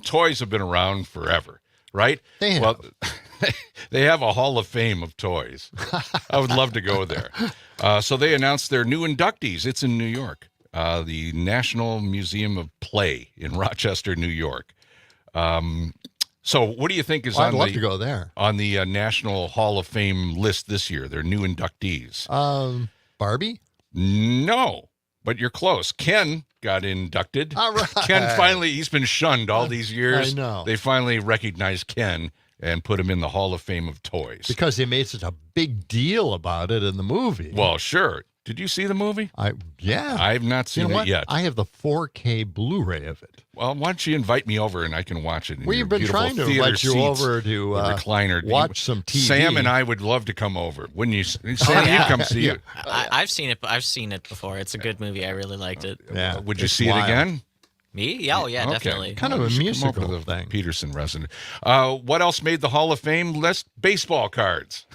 S2: Toys have been around forever, right?
S1: They have.
S2: Well, they have a Hall of Fame of toys. I would love to go there. So they announced their new inductees. It's in New York, the National Museum of Play in Rochester, New York. So what do you think is
S1: I'd love to go there.
S2: On the National Hall of Fame list this year, their new inductees?
S1: Barbie?
S2: No, but you're close. Ken got inducted.
S1: All right.
S2: Ken finally, he's been shunned all these years.
S1: I know.
S2: They finally recognized Ken and put him in the Hall of Fame of toys.
S1: Because they made such a big deal about it in the movie.
S2: Well, sure. Did you see the movie?
S1: Yeah.
S2: I've not seen it yet.
S1: I have the 4K Blu-ray of it.
S2: Well, why don't you invite me over and I can watch it in
S1: We've been trying to invite you over to
S2: recliner.
S1: watch some TV.
S2: Sam and I would love to come over. Wouldn't you? Sam, you'd come see it.
S7: I've seen it. I've seen it before. It's a good movie. I really liked it.
S1: Yeah.
S2: Would you see it again?
S7: Me? Yeah,
S2: Okay.
S7: definitely.
S1: Kind of a musical
S2: the
S1: thing.
S2: Peterson resident. What else made the Hall of Fame list? Baseball cards.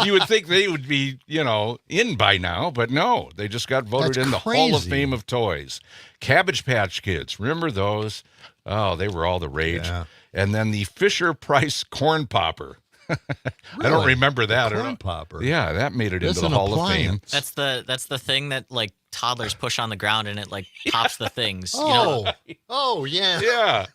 S2: You would think they would be, in by now, but no. They just got voted in the Hall of Fame of toys. Cabbage Patch Kids. Remember those? Oh, they were all the rage.
S1: Yeah.
S2: And then the Fisher-Price Corn Popper. I don't remember that at all.
S1: Corn popper.
S2: Yeah, that made it into the
S1: an
S2: Hall of Fame.
S1: appliance.
S7: That's the thing that toddlers push on the ground and it pops the things.
S1: Oh, yeah.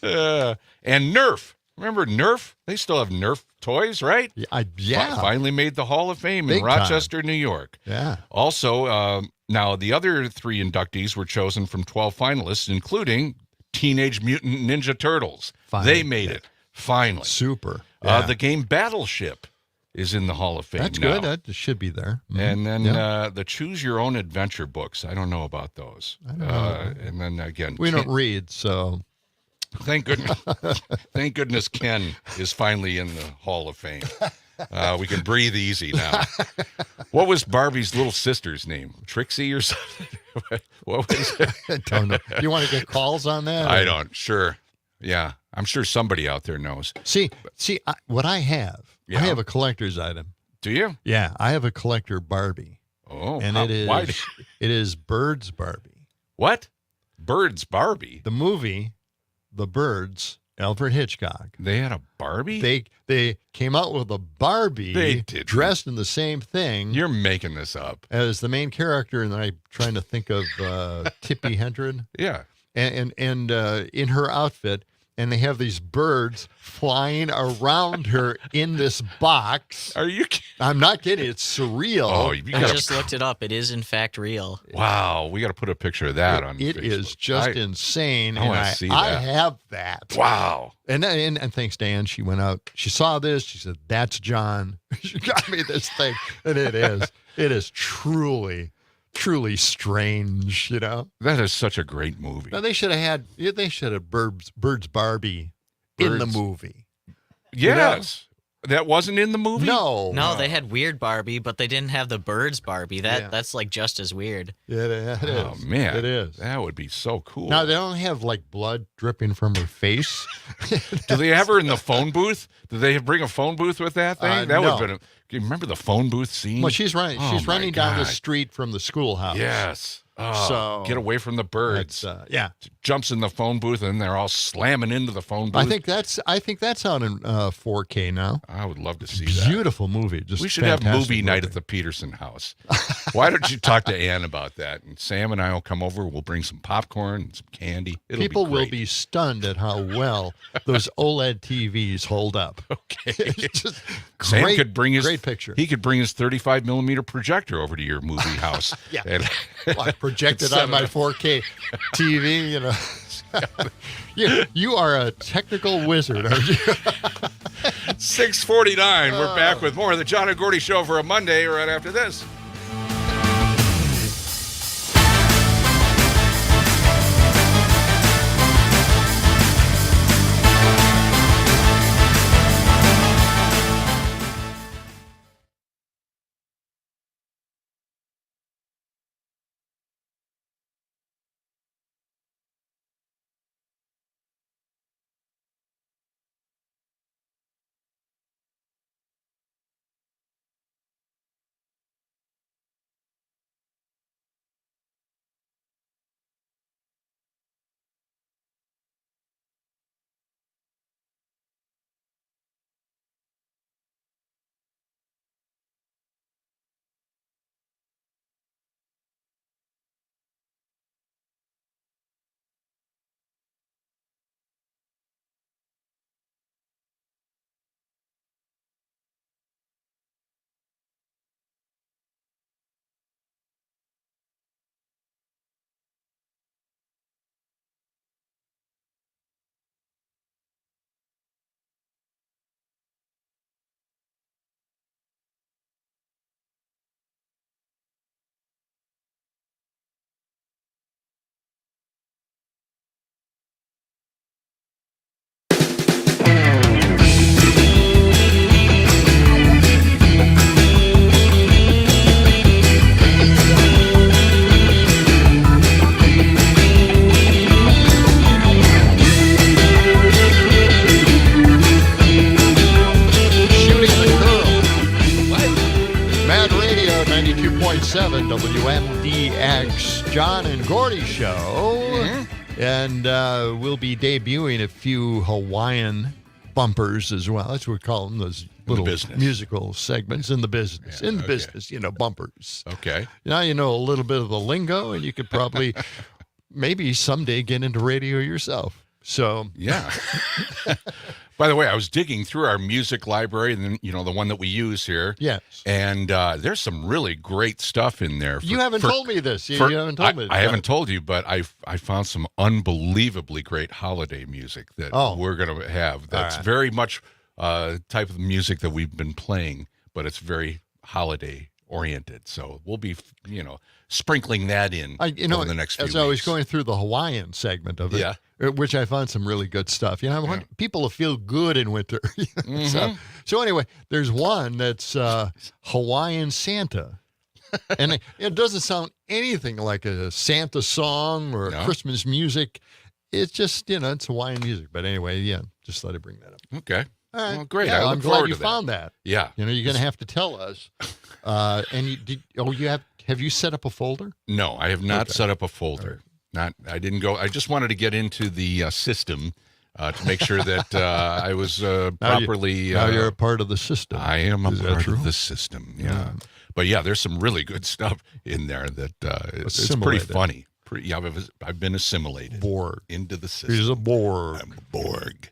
S2: Yeah. And Nerf. Remember Nerf? They still have Nerf toys, right?
S1: Yeah.
S2: Finally made the Hall of Fame
S1: Big
S2: in Rochester, New York.
S1: Yeah.
S2: Also, now the other 3 inductees were chosen from 12 finalists, including Teenage Mutant Ninja Turtles.
S1: Finally.
S2: They made it. Finally.
S1: Super.
S2: The game Battleship is in the Hall of Fame.
S1: That's
S2: now.
S1: good. That should be there. Mm-hmm.
S2: And then the Choose Your Own Adventure books. I don't know about those.
S1: I don't know.
S2: And then again,
S1: We don't read, so.
S2: Thank goodness. Thank goodness Ken is finally in the Hall of Fame. We can breathe easy now. What was Barbie's little sister's name? Trixie or something? What was it?
S1: I don't know. You want to get calls on that?
S2: I don't. Sure. Yeah. I'm sure somebody out there knows.
S1: See, what I have.
S2: Yeah.
S1: I have a collector's item.
S2: Do you?
S1: Yeah, I have a collector Barbie.
S2: Oh,
S1: and
S2: why?
S1: It is Birds Barbie.
S2: What? Birds Barbie?
S1: The movie, The Birds, Alfred Hitchcock.
S2: They had a Barbie?
S1: They came out with a Barbie
S2: They did.
S1: dressed in the same thing.
S2: You're making this up.
S1: As the main character, and I'm trying to think of Tippi Hedren.
S2: Yeah.
S1: And in her outfit, and they have these birds flying around her in this box.
S2: Are you kidding?
S1: I'm not kidding. It's surreal.
S2: Oh,
S7: I just looked it up. It is in fact real.
S2: Wow, we got to put a picture of that on
S1: It
S2: Facebook.
S1: is just insane.
S2: I
S1: and
S2: want to see that.
S1: I have that.
S2: Wow.
S1: And thanks, Dan. She went out. She saw this. She said, "That's John." She got me this thing, and it is truly strange.
S2: That is such a great movie.
S1: Now they should have Birds Barbie in the movie.
S2: Yes. That wasn't in the movie?
S1: No.
S7: No, they had Weird Barbie, but they didn't have the Birds Barbie. That's just as weird.
S1: Yeah, it is.
S2: Oh, man.
S1: It is.
S2: That would be so cool.
S1: Now, they don't have, blood dripping from her face.
S2: Do they have her in the phone booth? Did they bring a phone booth with that thing? That would have been do you remember the phone booth scene?
S1: Well, she's running.
S2: Oh,
S1: She's
S2: my
S1: running down the
S2: God.
S1: street from the schoolhouse.
S2: Yes. Oh,
S1: So
S2: get away from the birds.
S1: Yeah.
S2: Jumps in the phone booth and they're all slamming into the phone booth.
S1: I think that's out in 4K now.
S2: I would love to see that.
S1: Beautiful movie. Just
S2: We should have movie
S1: fantastic
S2: night
S1: movie.
S2: at the Peterson house. Why don't you talk to Ann about that? And Sam and I will come over. We'll bring some popcorn and some candy.
S1: People
S2: be
S1: will
S2: great.
S1: be stunned at how well those OLED TVs hold up.
S2: Okay.
S1: It's just
S2: Sam
S1: great,
S2: could bring his
S1: great picture.
S2: He could bring his 35 millimeter projector over to your movie house.
S1: Yeah.
S2: And
S1: Well, projected on my 4K TV, You are a technical wizard, aren't you?
S2: 6:49. We're back with more of the John and Gordy Show for a Monday right after this.
S1: Talk Radio 92.7 WMDX, John and Gordy Show. And we'll be debuting a few Hawaiian bumpers as well. That's what we call them, those little musical segments in the business. Yeah, business, bumpers.
S2: Okay.
S1: Now you know a little bit of the lingo, and you could probably maybe someday get into radio yourself. So
S2: yeah. By the way, I was digging through our music library, and then, the one that we use here.
S1: Yes.
S2: And there's some really great stuff in there.
S1: You haven't told me this. You haven't told me this.
S2: I haven't told you, but I found some unbelievably great holiday music that we're going to have. That's very much type of music that we've been playing, but it's very holiday oriented. So we'll be, sprinkling that in over the next few weeks.
S1: As I was going through the Hawaiian segment of it, which I found some really good stuff. I want people to feel good in winter. So anyway, there's one that's Hawaiian Santa. And it doesn't sound anything like a Santa song or Christmas music. It's just, it's Hawaiian music. But anyway, just thought I'd bring that up.
S2: Okay.
S1: All right.
S2: Well, great.
S1: Yeah, I'm glad you
S2: that.
S1: found that.
S2: Yeah.
S1: You're going to have to tell us. Have you set up a folder?
S2: No, I have not set up a folder. I didn't go. I just wanted to get into the system to make sure that I was properly.
S1: Now you're a part of the system.
S2: I am a part of the system. Yeah. But there's some really good stuff in there that it's pretty funny. I've been assimilated into the system.
S1: He's a Borg.
S2: I'm a Borg.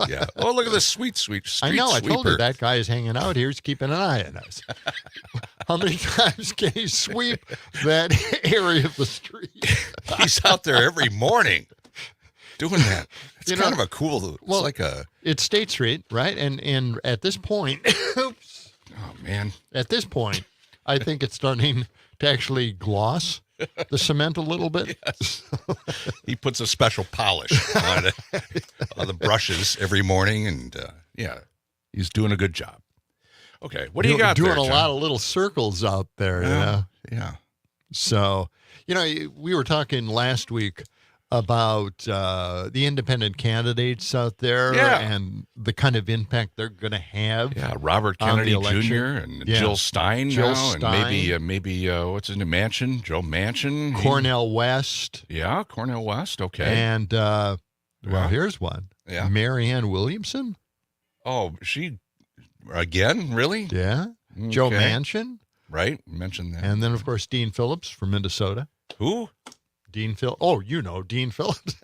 S2: Yeah. Oh, look at this sweet
S1: I know.
S2: sweeper.
S1: I told you that guy is hanging out here. He's keeping an eye on us. How many times can he sweep that area of the street?
S2: He's out there every morning doing that. It's kind of a cool.
S1: It's State Street, right? And at this point, oops.
S2: Oh man.
S1: At this point, I think it's starting to actually gloss the cement a little bit.
S2: Yes. He puts a special polish on the brushes every morning, and he's doing a good job. Okay, what do you got
S1: doing
S2: there,
S1: a
S2: John?
S1: lot of little circles out there.
S2: Yeah.
S1: So, we were talking last week about the independent candidates out there and the kind of impact they're going to have.
S2: Yeah, Robert Kennedy Jr. and Jill Stein
S1: Stein.
S2: and maybe what's his name, Manchin, Joe Manchin.
S1: Cornel West.
S2: Yeah, Cornel West, okay.
S1: And, here's one.
S2: Yeah.
S1: Marianne Williamson.
S2: Oh, she, again, really?
S1: Yeah. Okay. Joe Manchin.
S2: Right, mentioned that.
S1: And then, of course, Dean Phillips from Minnesota.
S2: Who?
S1: Dean Phillips. Oh, Dean Phillips.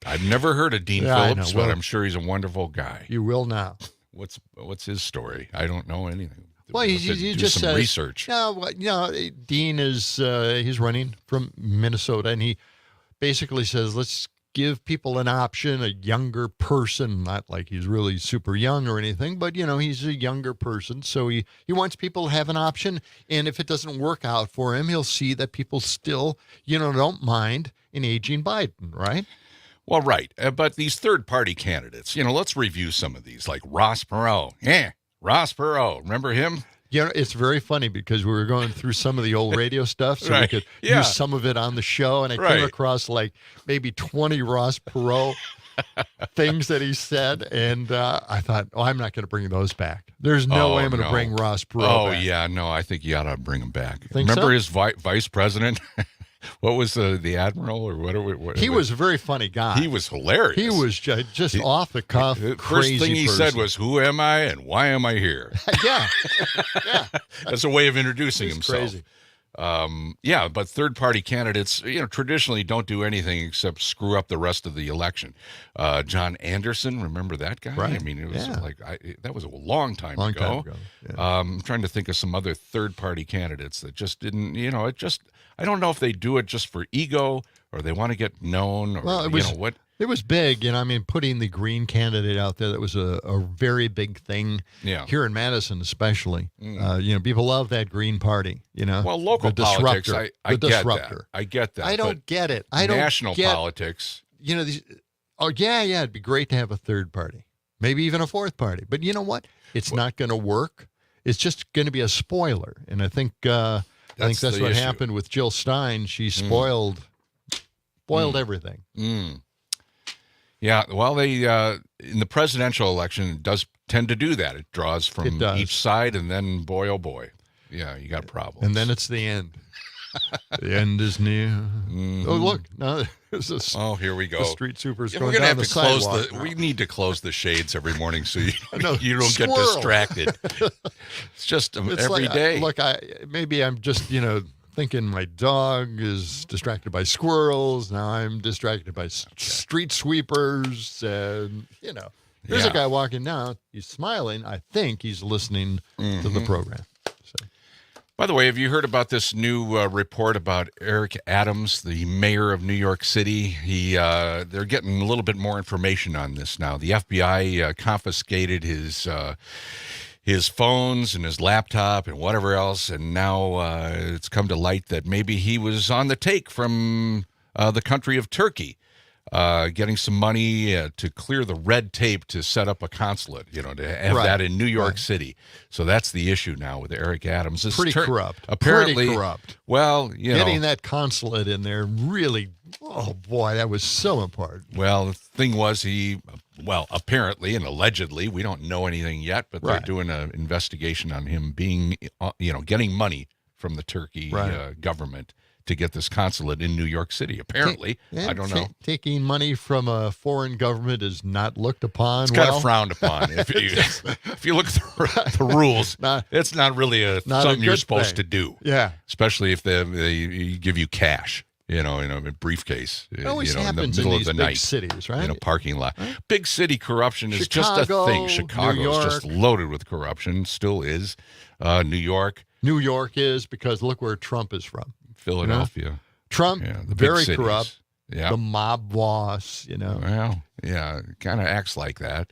S2: I've never heard of Dean Phillips, but I'm sure he's a wonderful guy.
S1: You will now.
S2: What's his story? I don't know anything.
S1: Well, he just
S2: some research.
S1: Dean is he's running from Minnesota, and he basically says, let's give people an option, a younger person, not like he's really super young or anything, but, he's a younger person. So he wants people to have an option. And if it doesn't work out for him, he'll see that people still, don't mind an aging Biden, right?
S2: Well, right. But these third-party candidates, let's review some of these, like Ross Perot. Yeah, Ross Perot. Remember him?
S1: It's very funny because we were going through some of the old radio stuff so we could use some of it on the show. And I came across like maybe 20 Ross Perot things that he said. And I thought, I'm not going to bring those back. There's no way I'm going to bring Ross Perot back.
S2: Yeah, no, I think you ought to bring him back.
S1: Think
S2: Remember
S1: so?
S2: his vice president? What was the admiral or whatever?
S1: He was a very funny guy.
S2: He was hilarious.
S1: He was just off the cuff,
S2: the
S1: crazy
S2: first thing he
S1: person.
S2: said was, "Who am I and why am I here?"
S1: Yeah.
S2: That's a way of introducing himself.
S1: Crazy.
S2: But third-party candidates, traditionally don't do anything except screw up the rest of the election. John Anderson, remember that guy?
S1: Right.
S2: I mean, it was that was a long time
S1: Long
S2: ago.
S1: time ago. Yeah.
S2: I'm trying to think of some other third-party candidates that just didn't, I don't know if they do it just for ego or they want to get known or, what.
S1: It was big, putting the Green candidate out there, that was a very big thing here in Madison especially. People love that Green Party,
S2: Well, local politics, I get that. I get that.
S1: I don't get it. I don't
S2: national politics.
S1: These, it'd be great to have a third party, maybe even a fourth party. But you know what? It's not going to work. It's just going to be a spoiler. And I think that's what happened with Jill Stein. She spoiled everything.
S2: Yeah, well, they in the presidential election, it does tend to do that. It draws from each side, and then, boy, oh boy. Yeah, you got problems.
S1: And then it's the end. The end is near. Oh, look. No, there's this.
S2: Oh, here we go.
S1: The street super's
S2: Yeah,
S1: going
S2: we're gonna
S1: down
S2: have
S1: the
S2: to close
S1: sidewalk.
S2: the. We need to close the shades every morning so you
S1: know.
S2: you don't
S1: Squirrel.
S2: get distracted. It's just
S1: It's
S2: every
S1: like,
S2: day.
S1: Look, maybe I'm just thinking my dog is distracted by squirrels. Now I'm distracted by street sweepers, and there's a guy walking down. He's smiling. I think he's listening to the program. So.
S2: By the way, have you heard about this new report about Eric Adams, the mayor of New York City? They're getting a little bit more information on this now. The FBI confiscated his phones and his laptop and whatever else, and now it's come to light that maybe he was on the take from the country of Turkey, getting some money to clear the red tape to set up a consulate, to have that in New York City. So that's the issue now with Eric Adams. It's
S1: Pretty corrupt.
S2: Apparently,
S1: Pretty corrupt.
S2: Well,
S1: getting that consulate in there really, oh boy, that was so important.
S2: Well, the thing was apparently and allegedly, we don't know anything yet, but they're doing an investigation on him being, getting money from the Turkey government to get this consulate in New York City. Apparently, I don't know.
S1: Taking money from a foreign government is not looked upon.
S2: It's kind of frowned upon. If you look at the rules, it's not really something you're supposed to do.
S1: Yeah,
S2: especially if they give you cash. In a briefcase.
S1: It always
S2: in
S1: happens
S2: the middle
S1: in these
S2: of the
S1: big
S2: night,
S1: cities, right?
S2: In a parking lot.
S1: Right?
S2: Big city corruption is
S1: Chicago,
S2: just a thing. Chicago is just
S1: New
S2: loaded with corruption. Still is. New York.
S1: New York is, because look where Trump is from.
S2: Philadelphia.
S1: Trump,
S2: the
S1: very
S2: big
S1: corrupt.
S2: Yeah.
S1: The mob boss,
S2: Well, yeah, kind of acts like that.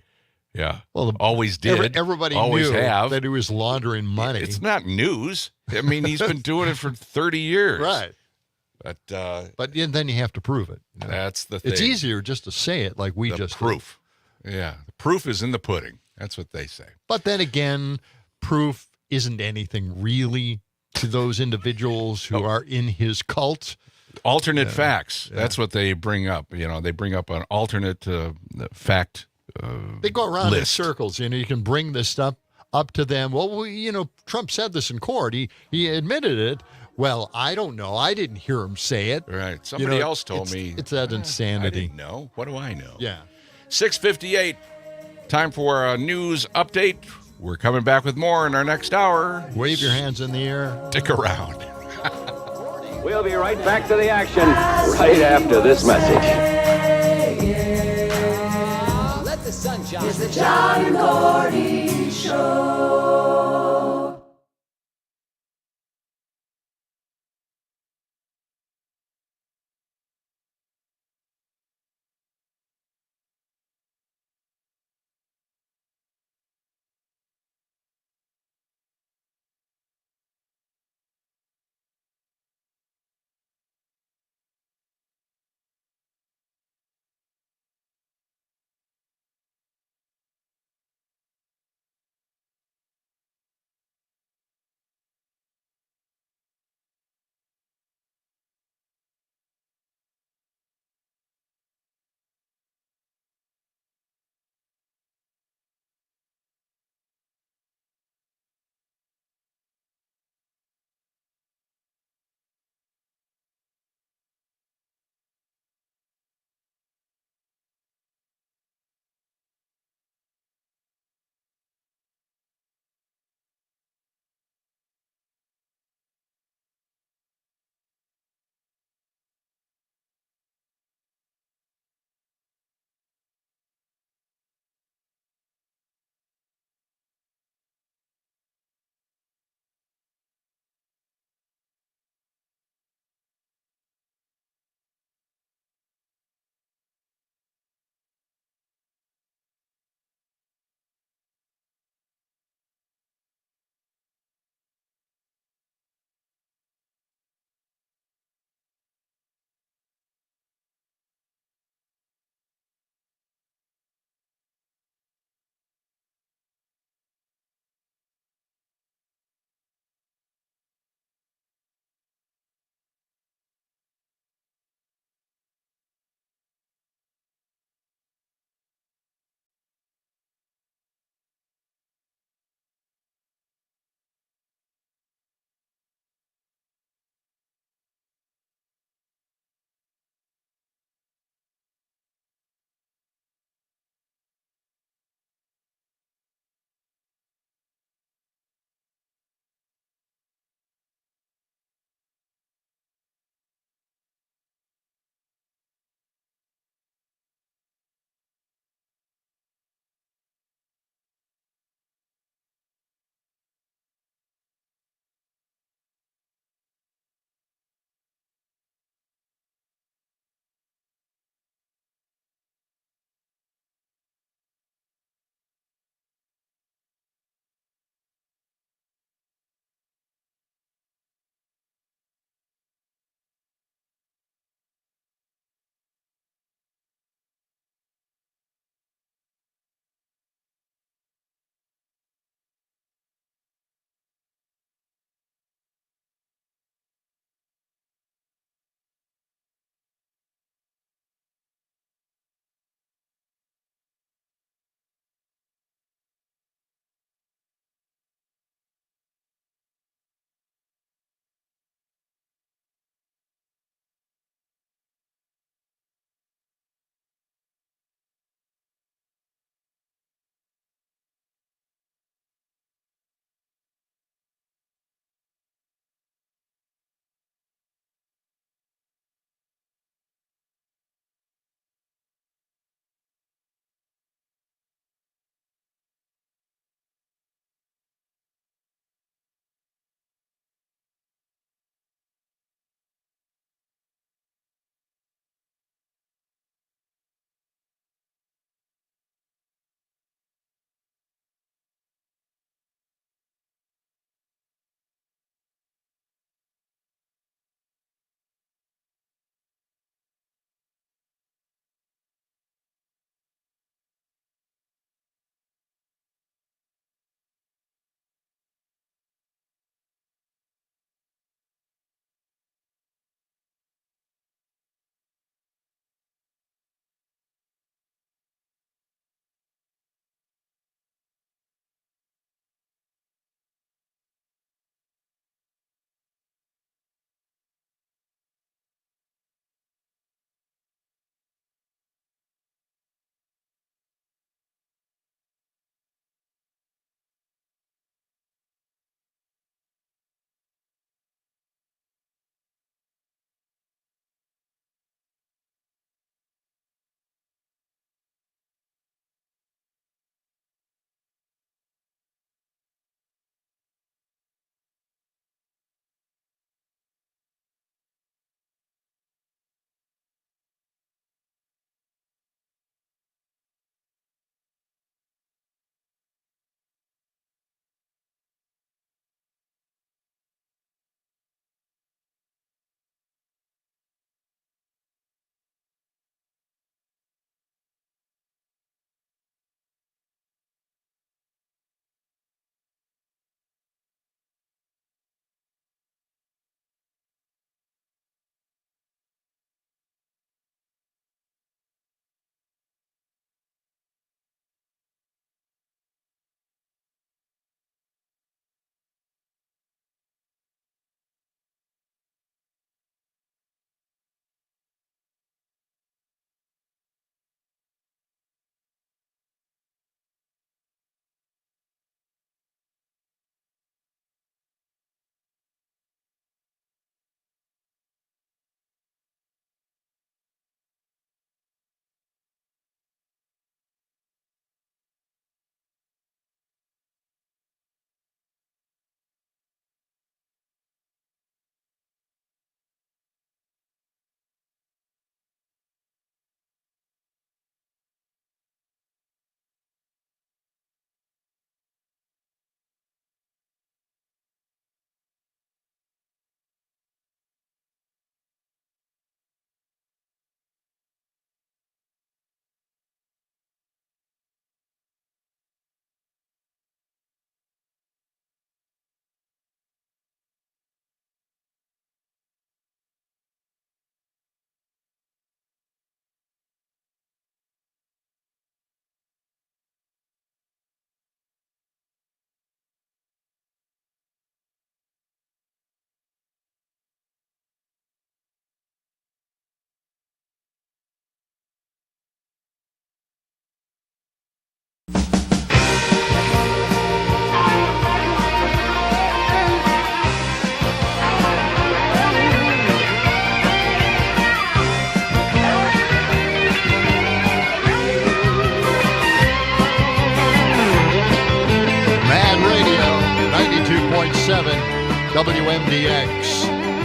S2: Yeah.
S1: Well,
S2: always did.
S1: Everybody
S2: always
S1: knew
S2: have.
S1: that he was laundering money.
S2: It's not news. I mean, he's been doing it for 30 years.
S1: Right.
S2: But
S1: then you have to prove it.
S2: That's the thing.
S1: It's easier just to say it like we
S2: the
S1: just
S2: proof. Yeah. The proof is in the pudding. That's what they say.
S1: But then again, proof isn't anything really to those individuals who are in his cult.
S2: Alternate facts. Yeah. That's what they bring up. They bring up an alternate fact
S1: they go around
S2: list.
S1: in circles. You can bring this stuff up to them. Well, Trump said this in court. He admitted it. Well, I don't know. I didn't hear him say it.
S2: Right. Somebody else told me.
S1: It's that insanity.
S2: I didn't know. What do I know?
S1: Yeah.
S2: 6:58. Time for a news update. We're coming back with more in our next hour.
S1: Wave your hands in the air.
S2: Stick around.
S11: We'll be right back to the action right after this message.
S12: Let the sunshine. It's the John and Gordy Show.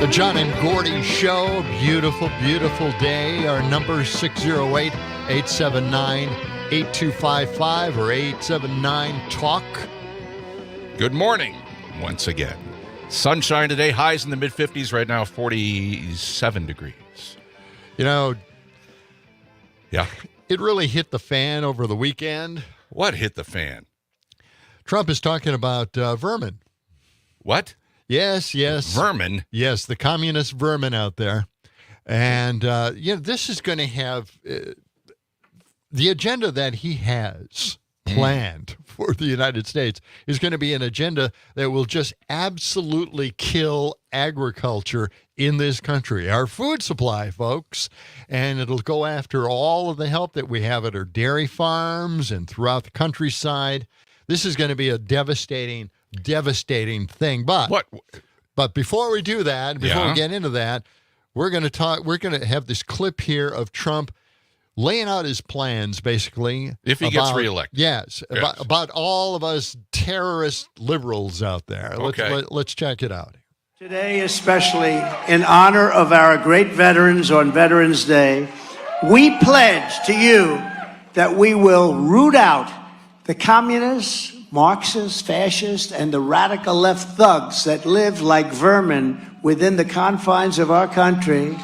S1: The John and Gordy Show. Beautiful, beautiful day. Our number 608-879-8255 or 879-TALK.
S2: Good morning once again. Sunshine today, highs in the mid-50s, right now 47 degrees.
S1: You know,
S2: yeah,
S1: it really hit the fan over the weekend.
S2: What hit the fan?
S1: Trump is talking about vermin.
S2: What?
S1: Yes.
S2: Vermin?
S1: Yes, the communist vermin out there. And, this is going to have the agenda that he has planned for the United States is going to be an agenda that will just absolutely kill agriculture in this country, our food supply, folks. And it'll go after all of the help that we have at our dairy farms and throughout the countryside. This is going to be a devastating thing. But before we do that, before we get into that, we're going to have this clip here of Trump laying out his plans, basically.
S2: If he gets reelected.
S1: Yes. About all of us terrorist liberals out there.
S2: Okay.
S1: Let's check it out.
S13: Today, especially in honor of our great veterans on Veterans Day, we pledge to you that we will root out the communists, Marxists, fascists, and the radical left thugs that live like vermin within the confines of our country,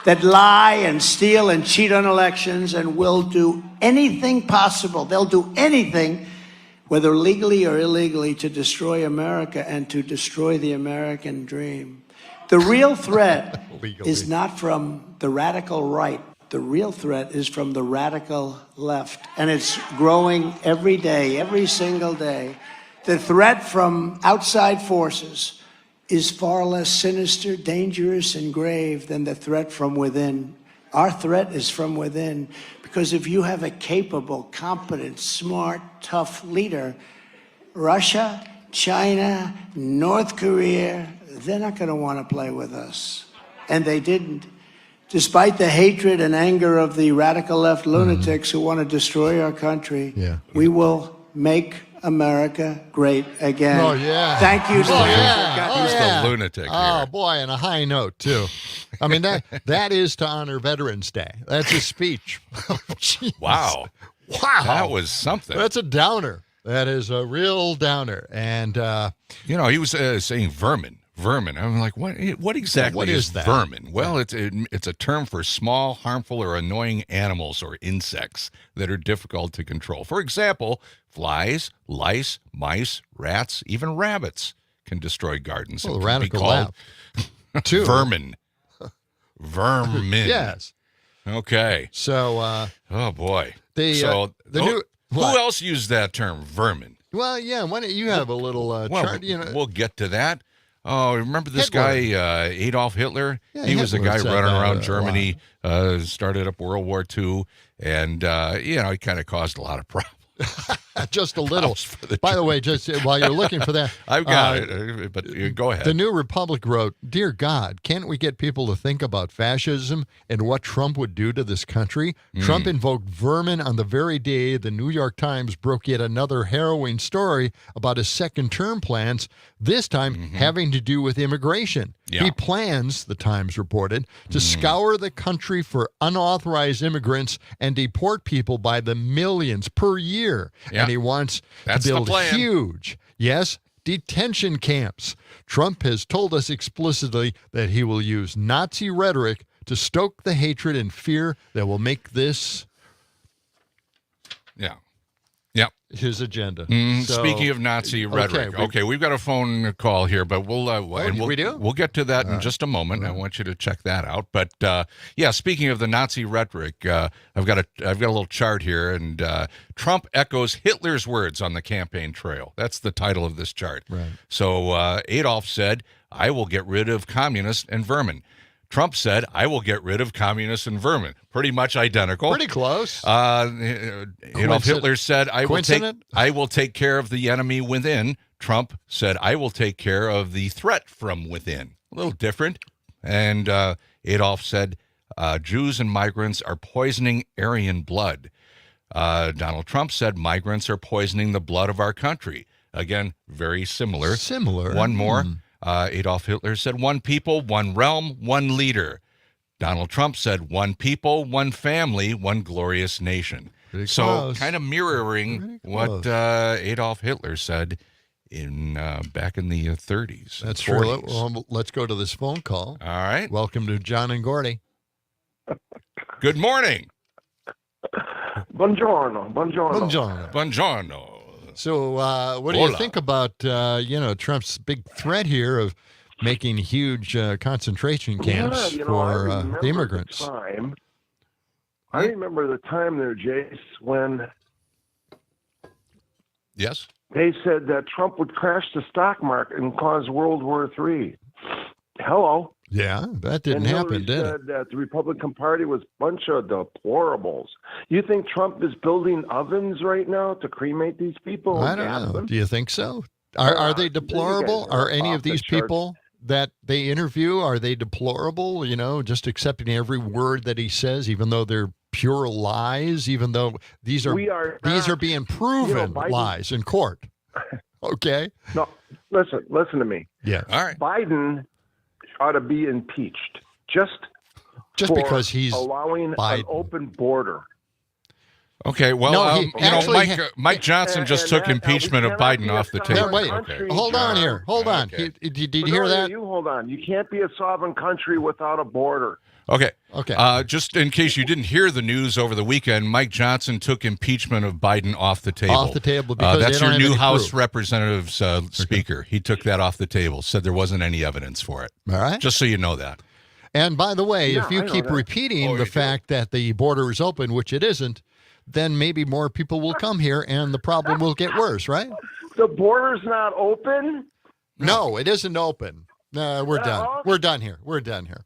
S13: that lie and steal and cheat on elections and will do anything possible. They'll do anything, whether legally or illegally, to destroy America and to destroy the American dream. The real threat is not from the radical right. The real threat is from the radical left, and it's growing every day, every single day. The threat from outside forces is far less sinister, dangerous, and grave than the threat from within. Our threat is from within, because if you have a capable, competent, smart, tough leader, Russia, China, North Korea, they're not going to want to play with us. And they didn't. Despite the hatred and anger of the radical left lunatics who want to destroy our country, we will make America great again.
S1: Oh, yeah.
S13: Thank you.
S2: Who's the lunatic
S1: Oh,
S2: here?
S1: boy, and a high note, too. I mean, that is to honor Veterans Day. That's his speech.
S2: Wow. That was something.
S1: That's a downer. That is a real downer. And,
S2: he was saying vermin. Vermin. I'm like, what exactly is
S1: that?
S2: Vermin? Well, it's a term for small, harmful, or annoying animals or insects that are difficult to control. For example, flies, lice, mice, rats, even rabbits can destroy gardens.
S1: Well,
S2: and
S1: the
S2: can be
S1: radical
S2: called
S1: too.
S2: Vermin. Vermin.
S1: Yes.
S2: Okay.
S1: So,
S2: oh boy.
S1: Who
S2: else used that term, vermin?
S1: Well, yeah. Why don't you have a little chart?
S2: We'll get to that. Oh, remember this guy, Adolf Hitler?
S1: Yeah,
S2: he was a guy
S1: Hitler
S2: running
S1: said
S2: around
S1: that
S2: Germany, started up World War II, and, he kind of caused a lot of problems.
S1: Just a little. By the way, just while you're looking for that.
S2: I've got it, but go ahead.
S1: The New Republic wrote, "Dear God, can't we get people to think about fascism and what Trump would do to this country?" Trump invoked vermin on the very day the New York Times broke yet another harrowing story about his second-term plans, this time having to do with immigration.
S2: Yeah.
S1: He plans, the Times reported, to scour the country for unauthorized immigrants and deport people by the millions per year.
S2: Yeah.
S1: And he wants
S2: That's
S1: to
S2: the
S1: build
S2: plan.
S1: huge, detention camps. Trump has told us explicitly that he will use Nazi rhetoric to stoke the hatred and fear that will make this his agenda. So,
S2: speaking of Nazi rhetoric, okay, we've got a phone call here, but we'll get to that in just a moment. I want you to check that out. But speaking of the Nazi rhetoric, I've got a little chart here, and Trump echoes Hitler's words on the campaign trail. That's the title of this chart.
S1: Right.
S2: So Adolf said, "I will get rid of communists and vermin." Trump said, "I will get rid of communists and vermin." Pretty much identical.
S1: Pretty close.
S2: Adolf Hitler said, "I will take care of the enemy within." Trump said, "I will take care of the threat from within." A little different. And Adolf said, "Jews and migrants are poisoning Aryan blood." Donald Trump said, "Migrants are poisoning the blood of our country." Again, very similar.
S1: Similar.
S2: One more. Adolf Hitler said, one people, one realm, one leader. Donald Trump said, one people, one family, one glorious nation.
S1: Pretty
S2: so
S1: close.
S2: kind of mirroring what Adolf Hitler said in back in the 30s.
S1: That's
S2: 40s.
S1: true. Well, let's go to this phone call.
S2: All right.
S1: Welcome to John and Gordy.
S2: Good morning.
S14: Buongiorno. Buongiorno.
S1: Buongiorno.
S2: Buongiorno.
S1: So what do you think about, Trump's big threat here of making huge concentration camps for the immigrants?
S14: I remember the time there, Jace, when
S2: yes,
S14: they said that Trump would crash the stock market and cause World War III. Hello.
S1: Yeah, that didn't happen, did it?
S14: Said that the Republican Party was a bunch of deplorables. You think Trump is building ovens right now to cremate these people?
S1: I don't know. Do you think so? Are they deplorable? Are any of these people that they interview, are they deplorable? Just accepting every word that he says, even though they're pure lies, even though these are being proven lies in court. Okay.
S14: No, listen to me.
S1: Yeah.
S2: All right.
S14: Biden ought to be impeached just
S1: because he's
S14: allowing
S1: Biden.
S14: an open border.
S2: Okay, well,
S1: no,
S2: Mike Johnson just took impeachment of Biden off the table.
S1: Wait, hold on here. Hold on.
S2: Okay.
S1: Did you hear that?
S14: You hold on. You can't be a sovereign country without a border.
S2: Okay.
S1: Okay.
S2: Just in case you didn't hear the news over the weekend, Mike Johnson took impeachment of Biden off the table.
S1: Off the table because
S2: that's
S1: they don't
S2: your
S1: have
S2: new
S1: any
S2: House
S1: proof.
S2: Representatives Speaker. He took that off the table. Said there wasn't any evidence for it.
S1: All right.
S2: Just so you know that.
S1: And by the way, if you
S14: I know
S1: keep
S14: that.
S1: repeating the fact that the border is open, which it isn't, then maybe more people will come here and the problem will get worse, right?
S14: The border's not open?
S1: No, it isn't open. No, we're done. We're done here. We're done here.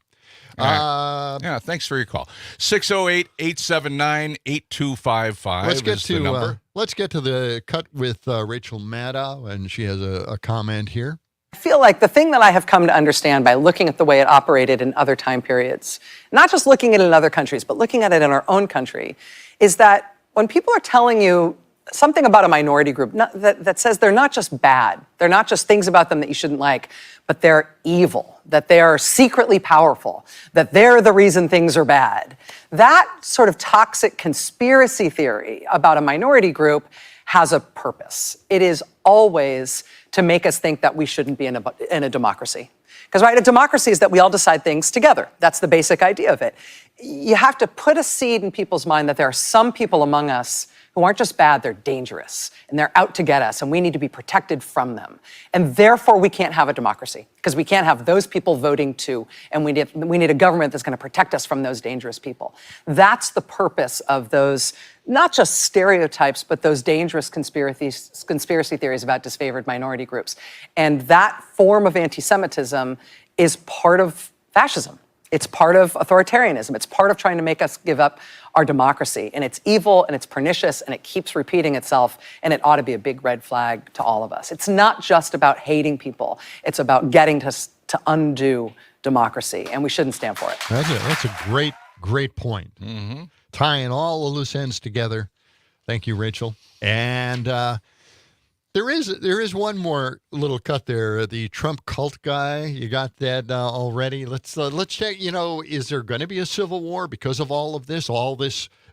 S2: Yeah, thanks for your call. 608-879-8255
S1: let's get to the cut with Rachel Maddow, and she has a comment here.
S15: I feel like the thing that I have come to understand by looking at the way it operated in other time periods, not just looking at it in other countries, but looking at it in our own country, is that when people are telling you something about a minority group that says they're not just bad, they're not just things about them that you shouldn't like, but they're evil, that they are secretly powerful, that they're the reason things are bad. That sort of toxic conspiracy theory about a minority group has a purpose. It is always to make us think that we shouldn't be in a democracy. Because, right, a democracy is that we all decide things together. That's the basic idea of it. You have to put a seed in people's mind that there are some people among us who aren't just bad, they're dangerous, and they're out to get us, and we need to be protected from them. And therefore, we can't have a democracy, because we can't have those people voting too, and we need a government that's going to protect us from those dangerous people. That's the purpose of those, not just stereotypes, but those dangerous conspiracy theories about disfavored minority groups. And that form of anti-Semitism is part of fascism. It's part of authoritarianism. It's part of trying to make us give up our democracy. And it's evil and it's pernicious and it keeps repeating itself, and it ought to be a big red flag to all of us. It's not just about hating people. It's about getting to undo democracy, and we shouldn't stand for it.
S1: That's a great point.
S2: Mm-hmm.
S1: Tying all the loose ends together. Thank you, Rachel. And there is one more little cut there. The Trump cult guy, you got that already. Let's check. Is there going to be a civil war because of all of this,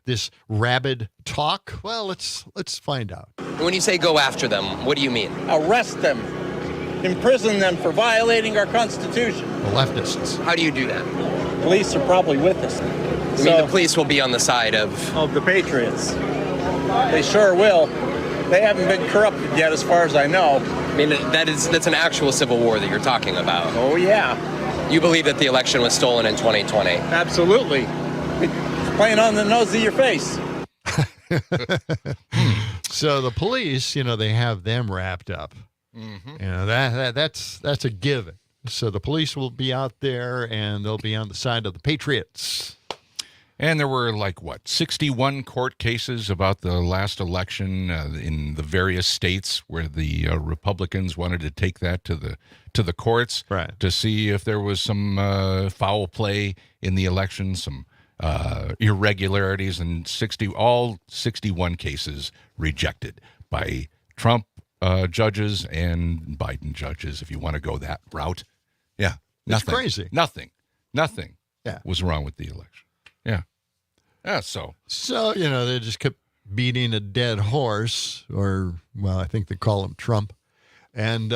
S1: this rabid talk? Well, let's find out.
S16: When you say go after them, what do you mean?
S17: Arrest them, imprison them for violating our Constitution.
S1: The leftists.
S16: How do you do that?
S17: Police are probably with us.
S16: I mean, the police will be on the side of
S17: the patriots. They sure will. They haven't been corrupted yet, as far as I know.
S16: I mean, that's an actual civil war that you're talking about.
S17: Oh, yeah.
S16: You believe that the election was stolen in 2020?
S17: Absolutely. It's playing on the nose of your face.
S1: So the police, they have them wrapped up.
S2: Mm-hmm.
S1: That's a given. So the police will be out there, and they'll be on the side of the patriots.
S2: And there were 61 court cases about the last election in the various states where the Republicans wanted to take that to the courts,
S1: right,
S2: to see if there was some foul play in the election, some irregularities, and all 61 cases rejected by Trump judges and Biden judges, if you want to go that route. Yeah, nothing.
S1: It's crazy.
S2: Nothing
S1: Yeah.
S2: was wrong with the election. Yeah. Yeah, so
S1: they just kept beating a dead horse, or, well, I think they call him Trump. And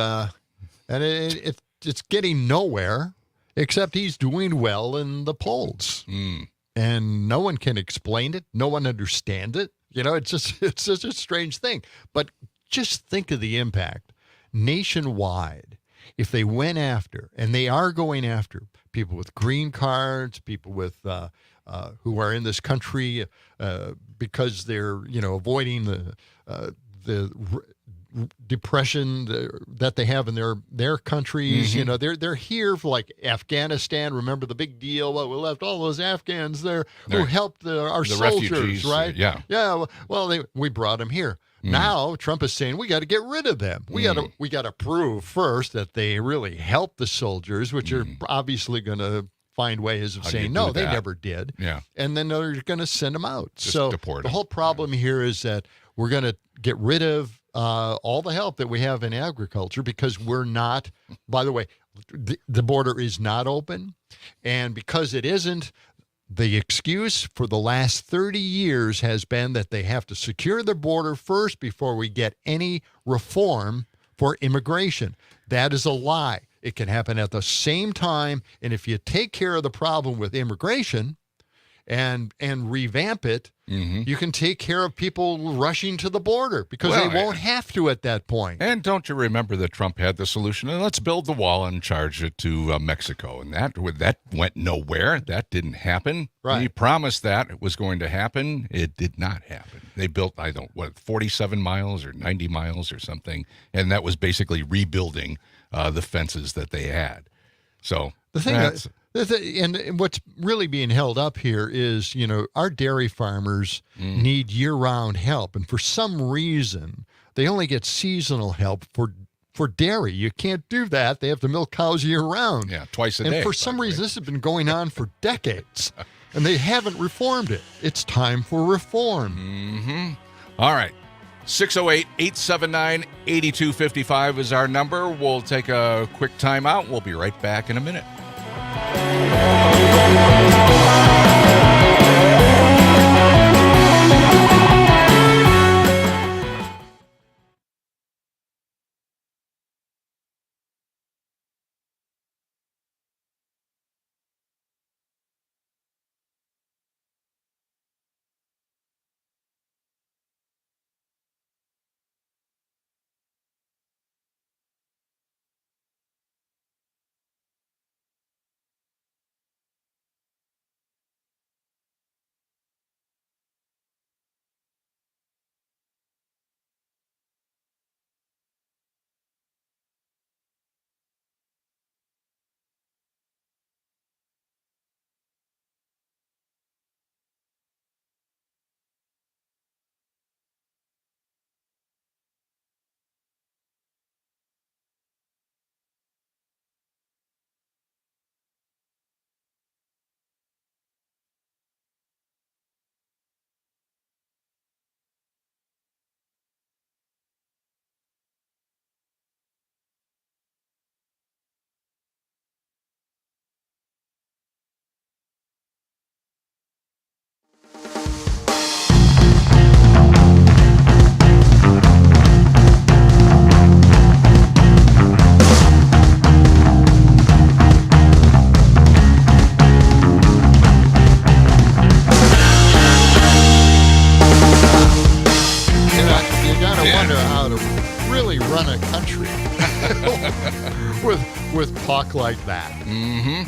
S1: it's getting nowhere, except he's doing well in the polls. And no one can explain it. No one understands it. It's just a strange thing. But just think of the impact nationwide if they went after, and they are going after, people with green cards, people with who are in this country because they're avoiding the depression that they have in their countries. They're here for, like, Afghanistan. Remember the big deal? Well, we left all those Afghans there who helped our soldiers,
S2: refugees,
S1: right?
S2: Yeah.
S1: Well, we brought them here. Now Trump is saying we got to get rid of them. We got to prove first that they really helped the soldiers, which are obviously going to find ways of saying no, they never did.
S2: Yeah.
S1: And then they're going to send them out.
S2: Just
S1: so
S2: deport
S1: the
S2: them.
S1: whole problem here is that we're going to get rid of all the help that we have in agriculture, because we're not, by the way, the border is not open. And because it isn't, the excuse for the last 30 years has been that they have to secure the border first before we get any reform for immigration. That is a lie. It can happen at the same time. And if you take care of the problem with immigration and revamp it, you can take care of people rushing to the border, because they won't have to at that point.
S2: And don't you remember that Trump had the solution? And let's build the wall and charge it to Mexico. And that went nowhere. That didn't happen.
S1: Right.
S2: He promised that it was going to happen. It did not happen. They built, 47 miles or 90 miles or something. And that was basically rebuilding the fences that they had. So
S1: the thing and what's really being held up here is, our dairy farmers need year-round help. And for some reason, they only get seasonal help for dairy. You can't do that. They have to milk cows year-round.
S2: Yeah, twice a day.
S1: And for some reason, this has been going on for decades, and they haven't reformed it. It's time for reform.
S2: All right. 608-879-8255 is our number. We'll take a quick time out. We'll be right back in a minute.
S1: with talk like that.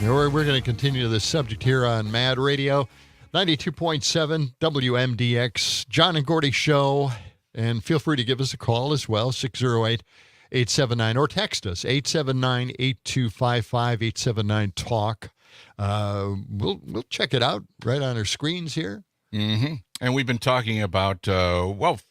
S1: We're going to continue this subject here on Mad Radio, 92.7 WMDX, John and Gordy Show. And feel free to give us a call as well, 608-879, or text us, 879-8255, 879-TALK. We'll check it out right on our screens here.
S2: And we've been talking about,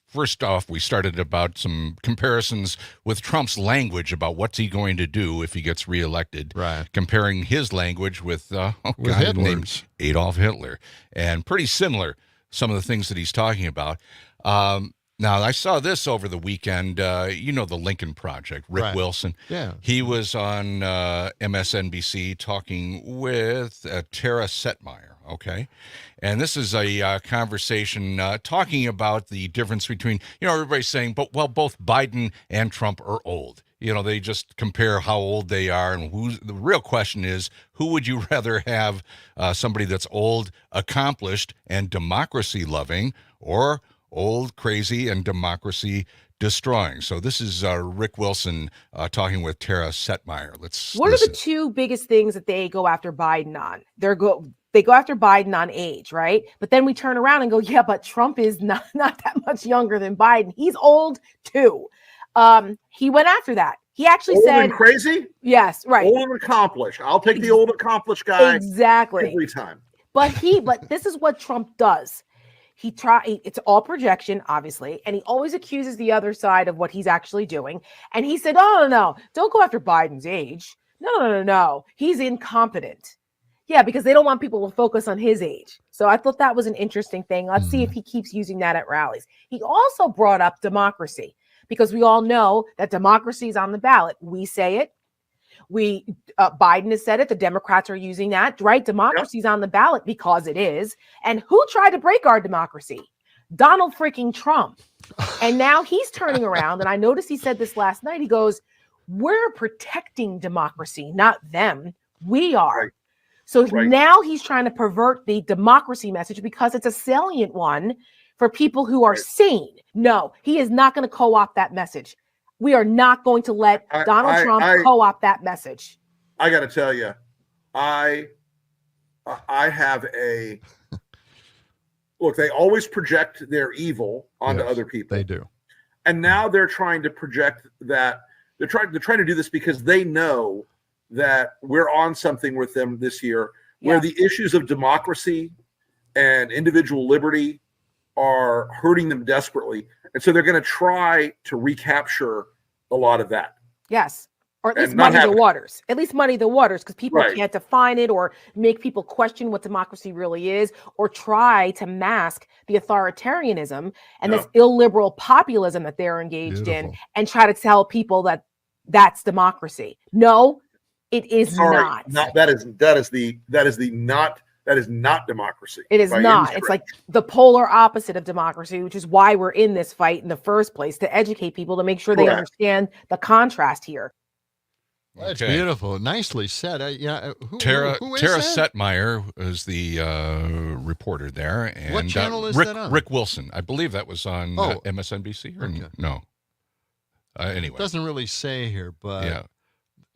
S2: first off, we started about some comparisons with Trump's language about what's he going to do if he gets reelected.
S1: Right.
S2: Comparing his language with
S1: Hitler's.
S2: Adolf Hitler. And pretty similar, some of the things that he's talking about. Now, I saw this over the weekend. The Lincoln Project, Rick
S1: Right.
S2: Wilson.
S1: Yeah.
S2: He was on MSNBC talking with Tara Setmeyer, okay? And this is a conversation talking about the difference between, everybody's saying, both Biden and Trump are old. They just compare how old they are. And the real question is, who would you rather have, somebody that's old, accomplished, and democracy-loving, or old, crazy, and democracy destroying? So this is Rick Wilson talking with Tara Setmeyer. Let's
S18: What
S2: listen.
S18: are the two biggest things that they go after Biden on? They go after Biden on age, right? But then we turn around and go, yeah, but Trump is not that much younger than Biden. He's old too. He went after that. He actually
S19: old
S18: said
S19: and crazy.
S18: Yes, right.
S19: Old and accomplished. I'll take the old accomplished guy
S18: exactly
S19: every time.
S18: But this is what Trump does. It's all projection, obviously, and he always accuses the other side of what he's actually doing. And he said, "Oh no, don't go after Biden's age. No, he's incompetent." Yeah, because they don't want people to focus on his age. So I thought that was an interesting thing. Let's see if he keeps using that at rallies. He also brought up democracy, because we all know that democracy is on the ballot. We say it. Biden has said it. The Democrats are using that, right? Democracy's on the ballot because it is. And who tried to break our democracy? Donald freaking Trump. And now he's turning around. And I noticed he said this last night. He goes, "We're protecting democracy, not them. We are." Right. So now he's trying to pervert the democracy message because it's a salient one for people who are sane. No, he is not going to co-opt that message. We are not going to let Donald Trump co-opt that message.
S19: I got to tell you, I have a look. They always project their evil onto other people.
S1: They do,
S19: and now they're trying to project that. They're trying to do this because they know that we're on something with them this year, where the issues of democracy and individual liberty are hurting them desperately. And so they're going to try to recapture a lot of that.
S18: Yes. Or at least muddy the waters. At least muddy the waters, because people can't define it or make people question what democracy really is, or try to mask the authoritarianism and this illiberal populism that they're engaged in, and try to tell people that that's democracy. No, it is not.
S19: That is not democracy.
S18: It is not. It's like the polar opposite of democracy, which is why we're in this fight in the first place, to educate people, to make sure they understand the contrast here.
S1: That's beautiful. Nicely said.
S2: Tara
S1: who is
S2: Setmeyer is the reporter there. And
S1: what channel is
S2: Rick,
S1: that on?
S2: Rick Wilson. I believe that was on MSNBC. Or no. Anyway.
S1: It doesn't really say here, but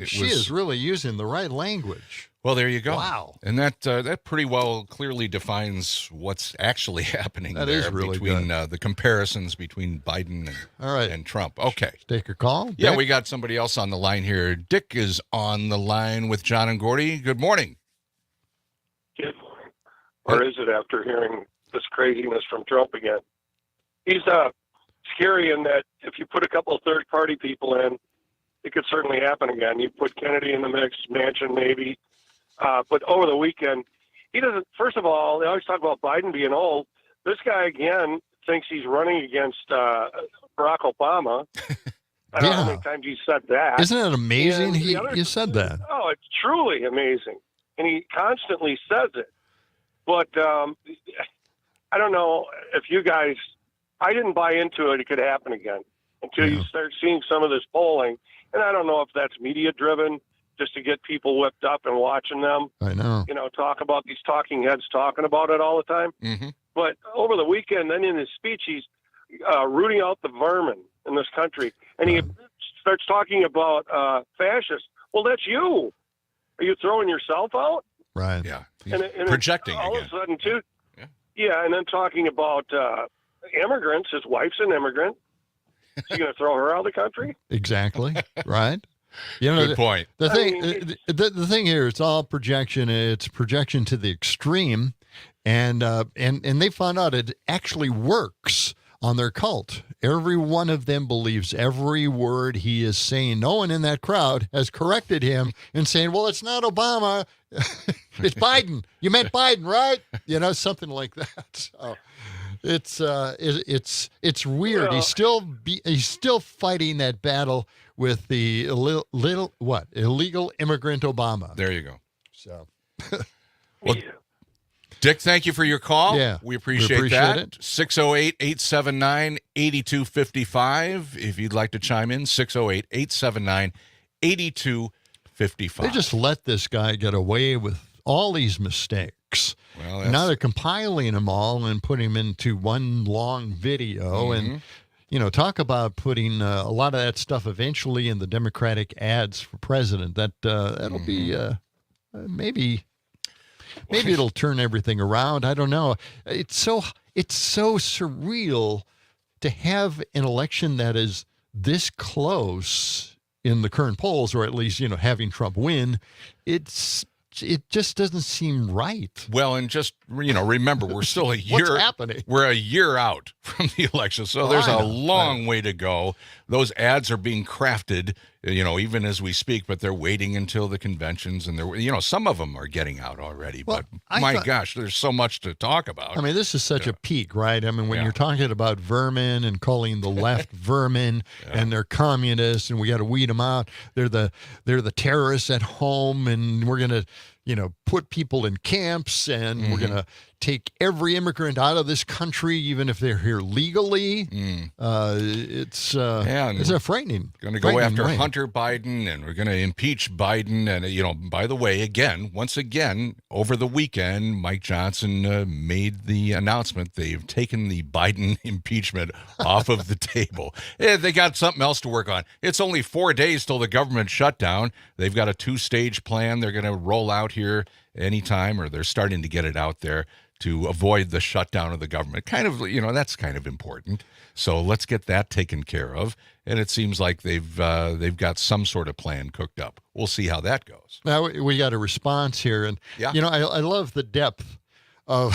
S1: she is really using the right language.
S2: Well, there you go.
S1: Wow.
S2: And that pretty well clearly defines what's actually happening between the comparisons between Biden and Trump. Okay.
S1: Take a call.
S2: Yeah,
S1: Dick?
S2: we got somebody else on the line here. Dick is on the line with John and Gordy. Good morning.
S20: Good morning. Or is it after hearing this craziness from Trump again? He's scary in that if you put a couple of third-party people in, it could certainly happen again. You put Kennedy in the mix, Manchin maybe. But over the weekend, he doesn't. First of all, they always talk about Biden being old. This guy again thinks he's running against Barack Obama. I don't know how many times he said that.
S1: Isn't it amazing? You said that.
S20: Oh, it's truly amazing, and he constantly says it. But I don't know if you guys. I didn't buy into it. It could happen again until you start seeing some of this polling, and I don't know if that's media driven, just to get people whipped up and watching them.
S1: I know.
S20: Talk about these talking heads talking about it all the time.
S2: Mm-hmm.
S20: But over the weekend, then in his speech, he's rooting out the vermin in this country. And he starts talking about fascists. Well, that's you. Are you throwing yourself out?
S1: Right.
S2: Yeah.
S20: And
S2: projecting
S20: all
S2: again.
S20: of a sudden, too. Yeah, and then talking about immigrants. His wife's an immigrant. Is he going to throw her out of the country?
S1: Exactly. Right.
S2: Good point.
S1: The thing here, it's all projection. It's projection to the extreme, and they found out it actually works on their cult. Every one of them believes every word he is saying. No one in that crowd has corrected him and saying, "Well, it's not Obama, it's Biden. You meant Biden, right?" Something like that. It's weird.
S20: Well-
S1: He's still fighting that battle with the illegal immigrant Obama.
S2: There you go.
S1: So,
S2: well, Dick, thank you for your call.
S1: Yeah,
S2: we appreciate that. 608-879-8255. If you'd like to chime in, 608-879-8255.
S1: They just let this guy get away with all these mistakes.
S2: Well,
S1: and now they're compiling them all and putting them into one long video. And, talk about putting a lot of that stuff eventually in the Democratic ads for president. That'll be maybe it'll turn everything around. I don't know. It's so surreal to have an election that is this close in the current polls, or at least, having Trump win. It just doesn't seem right.
S2: Well, and just, remember, we're still a year.
S1: What's happening?
S2: We're a year out from the election, so there's a long way to go. Those ads are being crafted, even as we speak, but they're waiting until the conventions, and some of them are getting out already.
S1: Well,
S2: but gosh, there's so much to talk about.
S1: I mean, this is such a peak, right? I mean, when you're talking about vermin and calling the left vermin, and they're communists, and we got to weed them out. They're the terrorists at home, and we're gonna put people in camps, and we're gonna take every immigrant out of this country, even if they're here legally. It's a frightening.
S2: Going to go after
S1: way.
S2: Hunter Biden, and we're going to impeach Biden. And by the way, once again, over the weekend, Mike Johnson made the announcement they've taken the Biden impeachment off of the table. They got something else to work on. It's only 4 days till the government shutdown. They've got a 2-stage plan they're going to roll out here anytime, or they're starting to get it out there to avoid the shutdown of the government. Kind of, that's kind of important. So let's get that taken care of. And it seems like they've got some sort of plan cooked up. We'll see how that goes.
S1: Now we got a response here, and I love the depth of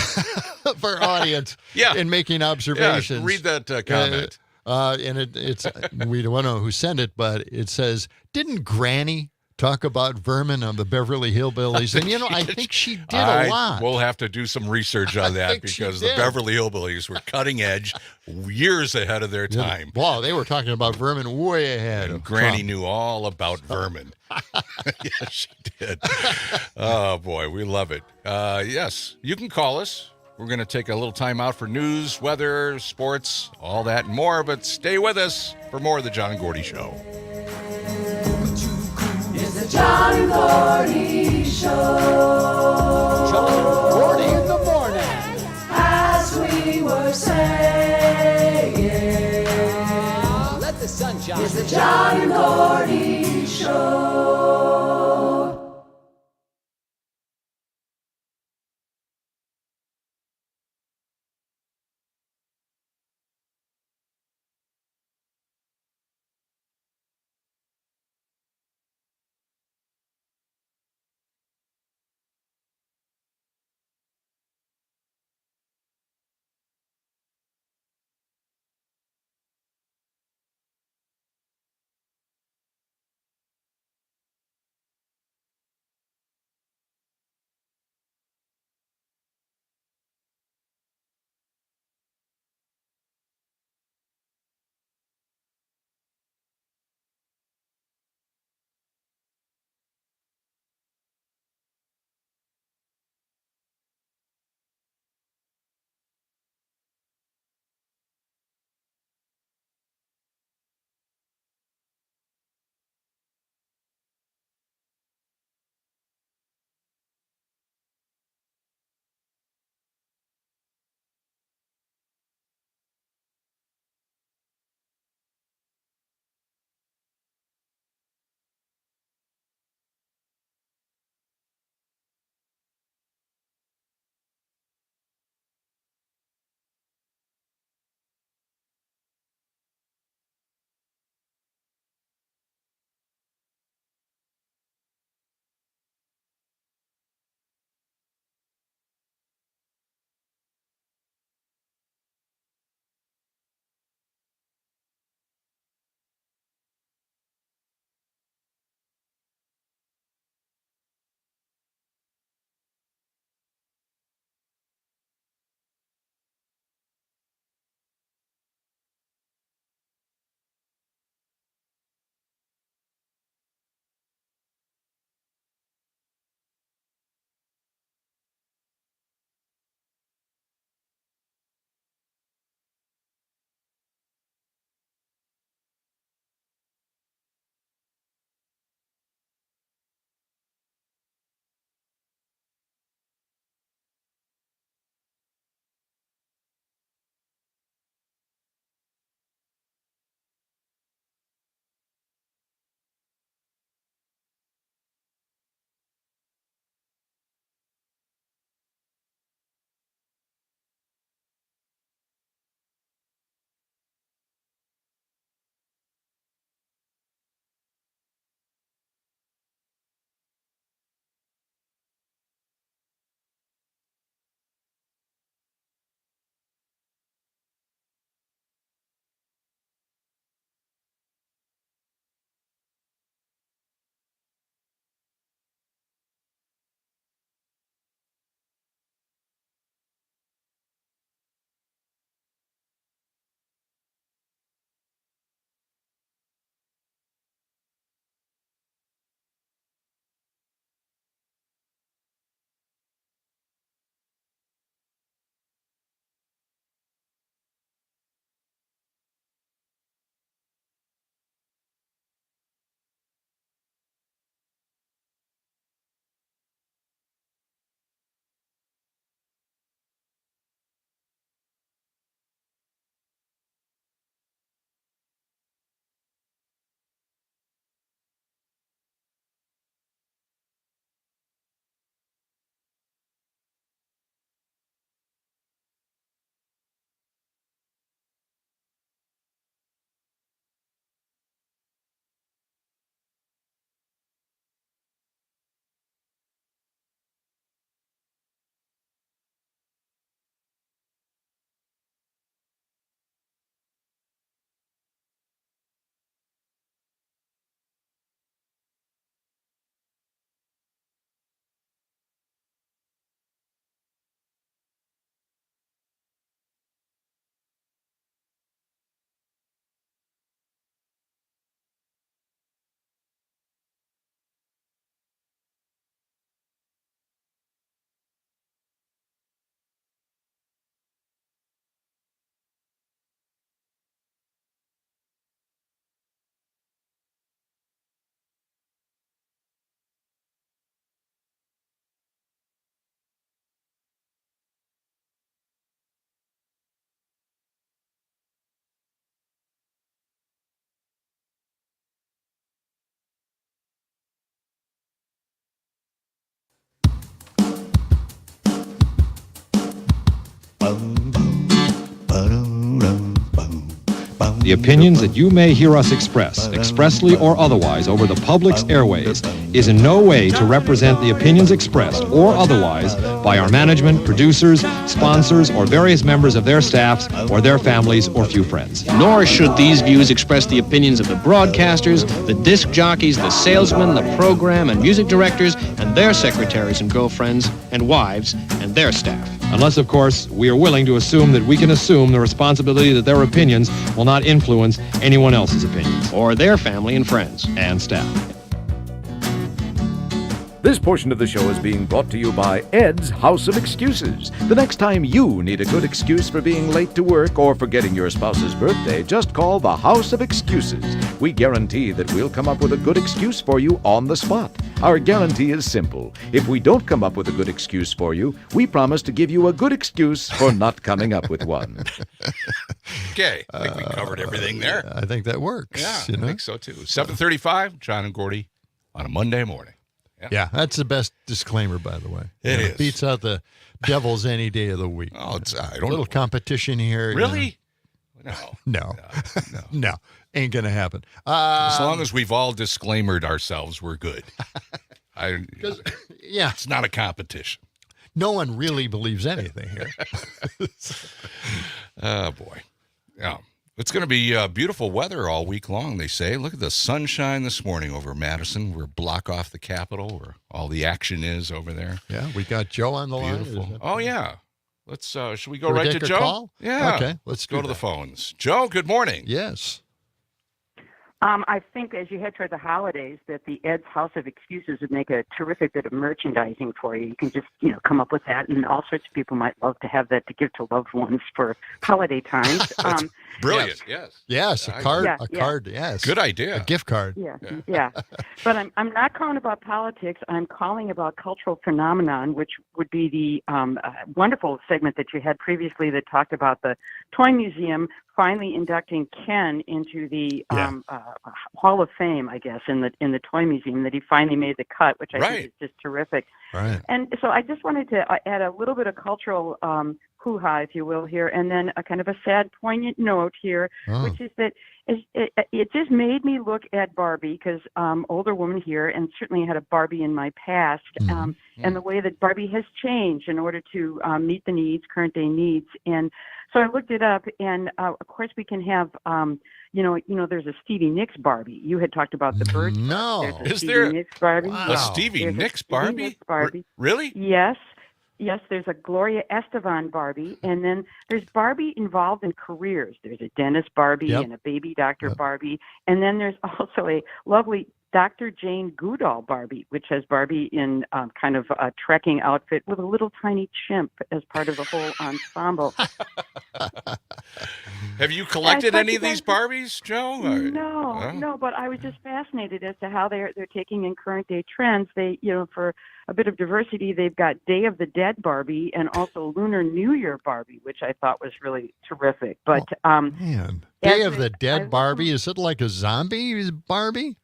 S1: our audience in making observations.
S2: Yeah, read that comment.
S1: And it's we don't know who sent it, but it says, "Didn't Granny talk about vermin on the Beverly Hillbillies?" And I think she did a lot.
S2: We'll have to do some research on that because the Beverly Hillbillies were cutting edge, years ahead of their time.
S1: Wow, they were talking about vermin way ahead.
S2: And Granny knew all about vermin. Yes, she did. Oh boy, we love it. Yes, you can call us. We're going to take a little time out for news, weather, sports, all that and more. But stay with us for more of the John and Gordy Show.
S12: It's the John and Gordy Show.
S6: John and Gordy in the morning.
S12: As we were saying,
S6: Let the sun shine.
S12: it's the John and Gordy Show.
S21: The opinions that you may hear us express, expressly or otherwise, over the public's airways, is in no way to represent the opinions expressed or otherwise by our management, producers, sponsors, or various members of their staffs or their families or few friends.
S22: Nor should these views express the opinions of the broadcasters, the disc jockeys, the salesmen, the program and music directors, and their secretaries and girlfriends and wives and their staff.
S21: Unless, of course, we are willing to assume that we can assume the responsibility that their opinions will not influence anyone else's opinions.
S22: Or their family and friends.
S21: And staff.
S8: This portion of the show is being brought to you by Ed's House of Excuses. The next time you need a good excuse for being late to work or forgetting your spouse's birthday, just call the House of Excuses. We guarantee that we'll come up with a good excuse for you on the spot. Our guarantee is simple. If we don't come up with a good excuse for you, we promise to give you a good excuse for not coming up with one.
S2: Okay, I think we covered everything there.
S1: I think that works.
S2: Yeah, I think so too. 7:35, John and Gordy on a Monday morning.
S1: Yeah, that's the best disclaimer, by the way.
S2: It is.
S1: Beats out the Devils any day of the week.
S2: Oh, I don't
S1: little
S2: know.
S1: competition here.
S2: Really?
S1: No. No. Ain't going to happen.
S2: As long as we've all disclaimered ourselves, we're good.
S1: Yeah.
S2: It's not a competition.
S1: No one really believes anything here.
S2: Oh, boy. Yeah. It's going to be beautiful weather all week long, they say. Look at the sunshine this morning over Madison. We're block off the Capitol where all the action is over there.
S1: Yeah, we got Joe on the
S2: Beautiful.
S1: line.
S2: Oh, yeah. Let's. Should we go
S1: Should we
S2: right to
S1: take a
S2: Joe?
S1: call?
S2: Yeah.
S1: Okay, let's
S2: go
S1: do
S2: to
S1: that.
S2: the phones. Joe, good morning.
S1: Yes.
S23: I think as you head toward the holidays that the Ed's House of Excuses would make a terrific bit of merchandising for you. You can just, come up with that, and all sorts of people might love to have that to give to loved ones for holiday times.
S2: Brilliant. Yes.
S1: A card.
S23: Yeah,
S1: a
S23: yeah.
S1: card. Yes.
S2: Good idea.
S1: A gift card.
S23: Yeah. But I'm not calling about politics. I'm calling about cultural phenomenon, which would be the wonderful segment that you had previously that talked about the Toy Museum finally inducting Ken into the Hall of Fame, I guess, in the Toy Museum, that he finally made the cut, which I think is just terrific.
S1: Right.
S23: And so I just wanted to add a little bit of cultural hoo-ha, if you will, here, and then a kind of a sad, poignant note here, which is that it just made me look at Barbie, because older woman here, and certainly had a Barbie in my past, and the way that Barbie has changed in order to meet the needs, current day needs. And so I looked it up, and of course we can have, there's a Stevie Nicks Barbie. You had talked about the birds.
S1: No.
S23: There's a
S2: Is
S23: Stevie
S2: there
S23: Nicks Barbie.
S2: a Stevie
S23: There's a
S2: Nicks
S23: Stevie
S2: Barbie?
S23: Nicks Barbie.
S2: Really?
S23: Yes. Yes, there's a Gloria Estefan Barbie, and then there's Barbie involved in careers. There's a dentist Barbie and a baby doctor Barbie, and then there's also a lovely Dr. Jane Goodall Barbie, which has Barbie in kind of a trekking outfit with a little tiny chimp as part of the whole ensemble.
S2: Have you collected any of these Barbies, Joe?
S23: No, but I was just fascinated as to how they're taking in current day trends. They, for a bit of diversity, they've got Day of the Dead Barbie and also Lunar New Year Barbie, which I thought was really terrific. But
S1: man, Day of the Dead Barbie, is it like a zombie Barbie?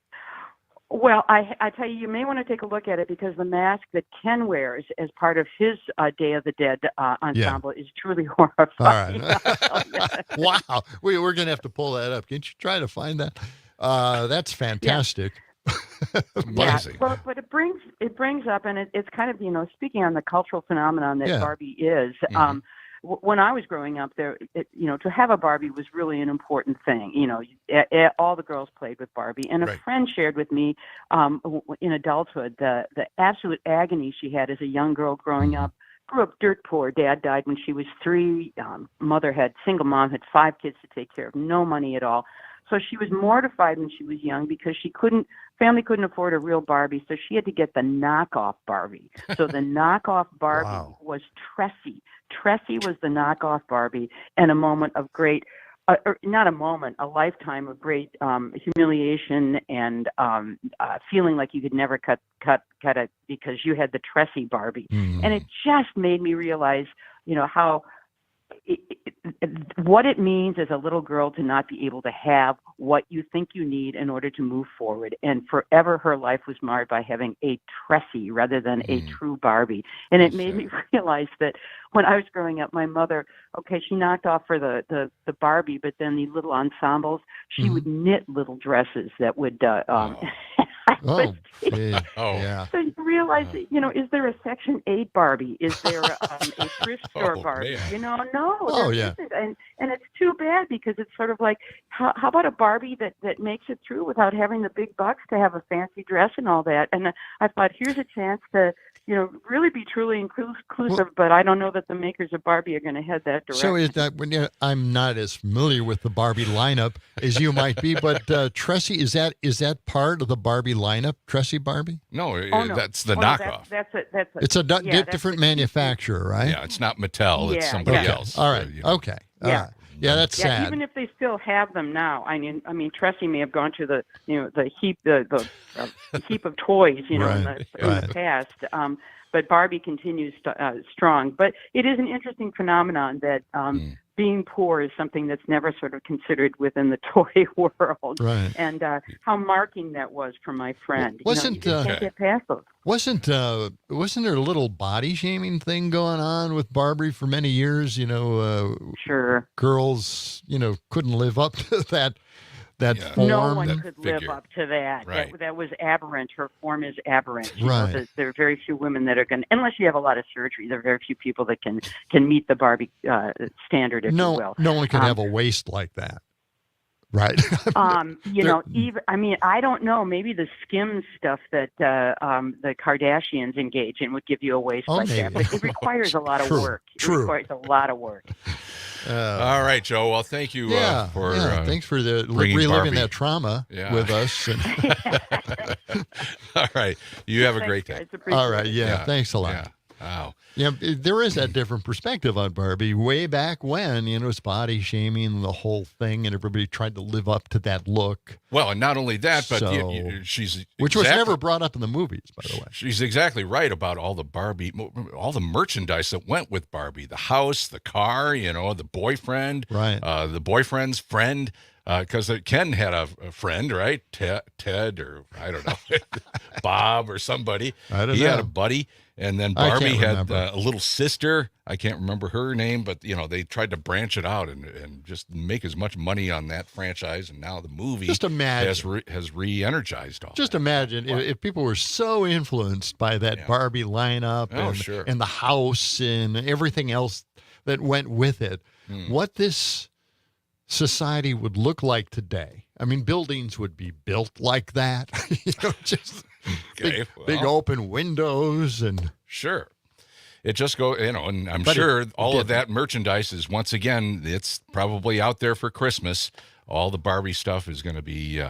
S23: Well, I tell you, you may want to take a look at it, because the mask that Ken wears as part of his Day of the Dead ensemble is truly horrifying.
S1: All right. Wow. We're going to have to pull that up. Can't you try to find that? That's fantastic.
S2: Amazing.
S23: Yeah, but it brings up, and it's kind of, speaking on the cultural phenomenon that Barbie is, when I was growing up, to have a Barbie was really an important thing. All the girls played with Barbie, and a friend shared with me in adulthood the absolute agony she had as a young girl growing up. Grew up dirt poor. Dad died when she was 3. Single mom had 5 kids to take care of, no money at all. So she was mortified when she was young because family couldn't afford a real Barbie, so she had to get the knockoff Barbie. So the knockoff Barbie was Tressie. Tressie was the knockoff Barbie, and a moment of great, a lifetime of great humiliation and feeling like you could never cut it because you had the Tressie Barbie. And it just made me realize, how what it means as a little girl to not be able to have what you think you need in order to move forward. And forever her life was marred by having a Tressie rather than a true Barbie. And it made me realize that when I was growing up, my mother, she knocked off for the Barbie, but then the little ensembles, she would knit little dresses that would
S1: Yeah.
S23: So you realize that, is there a Section 8 Barbie? Is there a thrift store Barbie?
S1: Man.
S23: No, there isn't. And it's too bad, because it's sort of like, how about a Barbie that makes it through without having the big bucks to have a fancy dress and all that? And I thought, here's a chance to, really be truly inclusive, but I don't know that the makers of Barbie are going to head that direction.
S1: So is that, I'm not as familiar with the Barbie lineup as you might be, but Tressie, is that part of the Barbie lineup, Tressie Barbie?
S2: No, that's the knockoff.
S23: It's
S1: a different manufacturer, right?
S2: Yeah, it's not Mattel, it's somebody else.
S1: All right, okay. All right. Yeah, that's sad.
S23: Even if they still have them now, I mean, Tressie may have gone to the heap of toys, in the past. But Barbie continues strong. But it is an interesting phenomenon that being poor is something that's never sort of considered within the toy world.
S1: Right.
S23: And how marking that was for my friend.
S1: Wasn't
S23: you can't get past those.
S1: Wasn't there a little body shaming thing going on with Barbie for many years?
S23: Sure.
S1: Girls, couldn't live up to that form.
S23: No one could live up to that.
S2: Right.
S23: That was aberrant. Her form is aberrant.
S1: Right.
S23: There are very few women that are going to, unless you have a lot of surgery, there are very few people that can meet the Barbie standard, if you will.
S1: No one could have a waist like that. Right.
S23: I don't know. Maybe the skim stuff that the Kardashians engage in would give you a waist like that. But it requires a lot of work. It requires a lot of work.
S2: All right, Joe. Well, thank you for
S1: thanks for
S2: reliving
S1: Barbie. That trauma with us.
S2: All right. You have a great day.
S1: All right. Yeah. Thanks a lot.
S2: Yeah. Wow.
S1: Yeah, there is that different perspective on Barbie. Way back when, it's body shaming, the whole thing, and everybody tried to live up to that look.
S2: Well, and not only that, but she's
S1: which was never brought up in the movies, by the way.
S2: She's exactly right about all the Barbie, all the merchandise that went with Barbie: the house, the car, the boyfriend,
S1: right?
S2: The boyfriend's friend. Because Ken had a friend, right? Ted, or I don't know, Bob or somebody. He had a buddy. And then Barbie had a little sister. I can't remember her name, but, they tried to branch it out and just make as much money on that franchise. And now the movie has re-energized all
S1: Just
S2: that.
S1: Imagine if people were so influenced by that Barbie lineup and the house and everything else that went with it, what this society would look like today. I mean, buildings would be built like that, just big open windows and
S2: sure. It just goes, and I'm sure all of that merchandise is, once again, it's probably out there for Christmas. All the Barbie stuff is going to be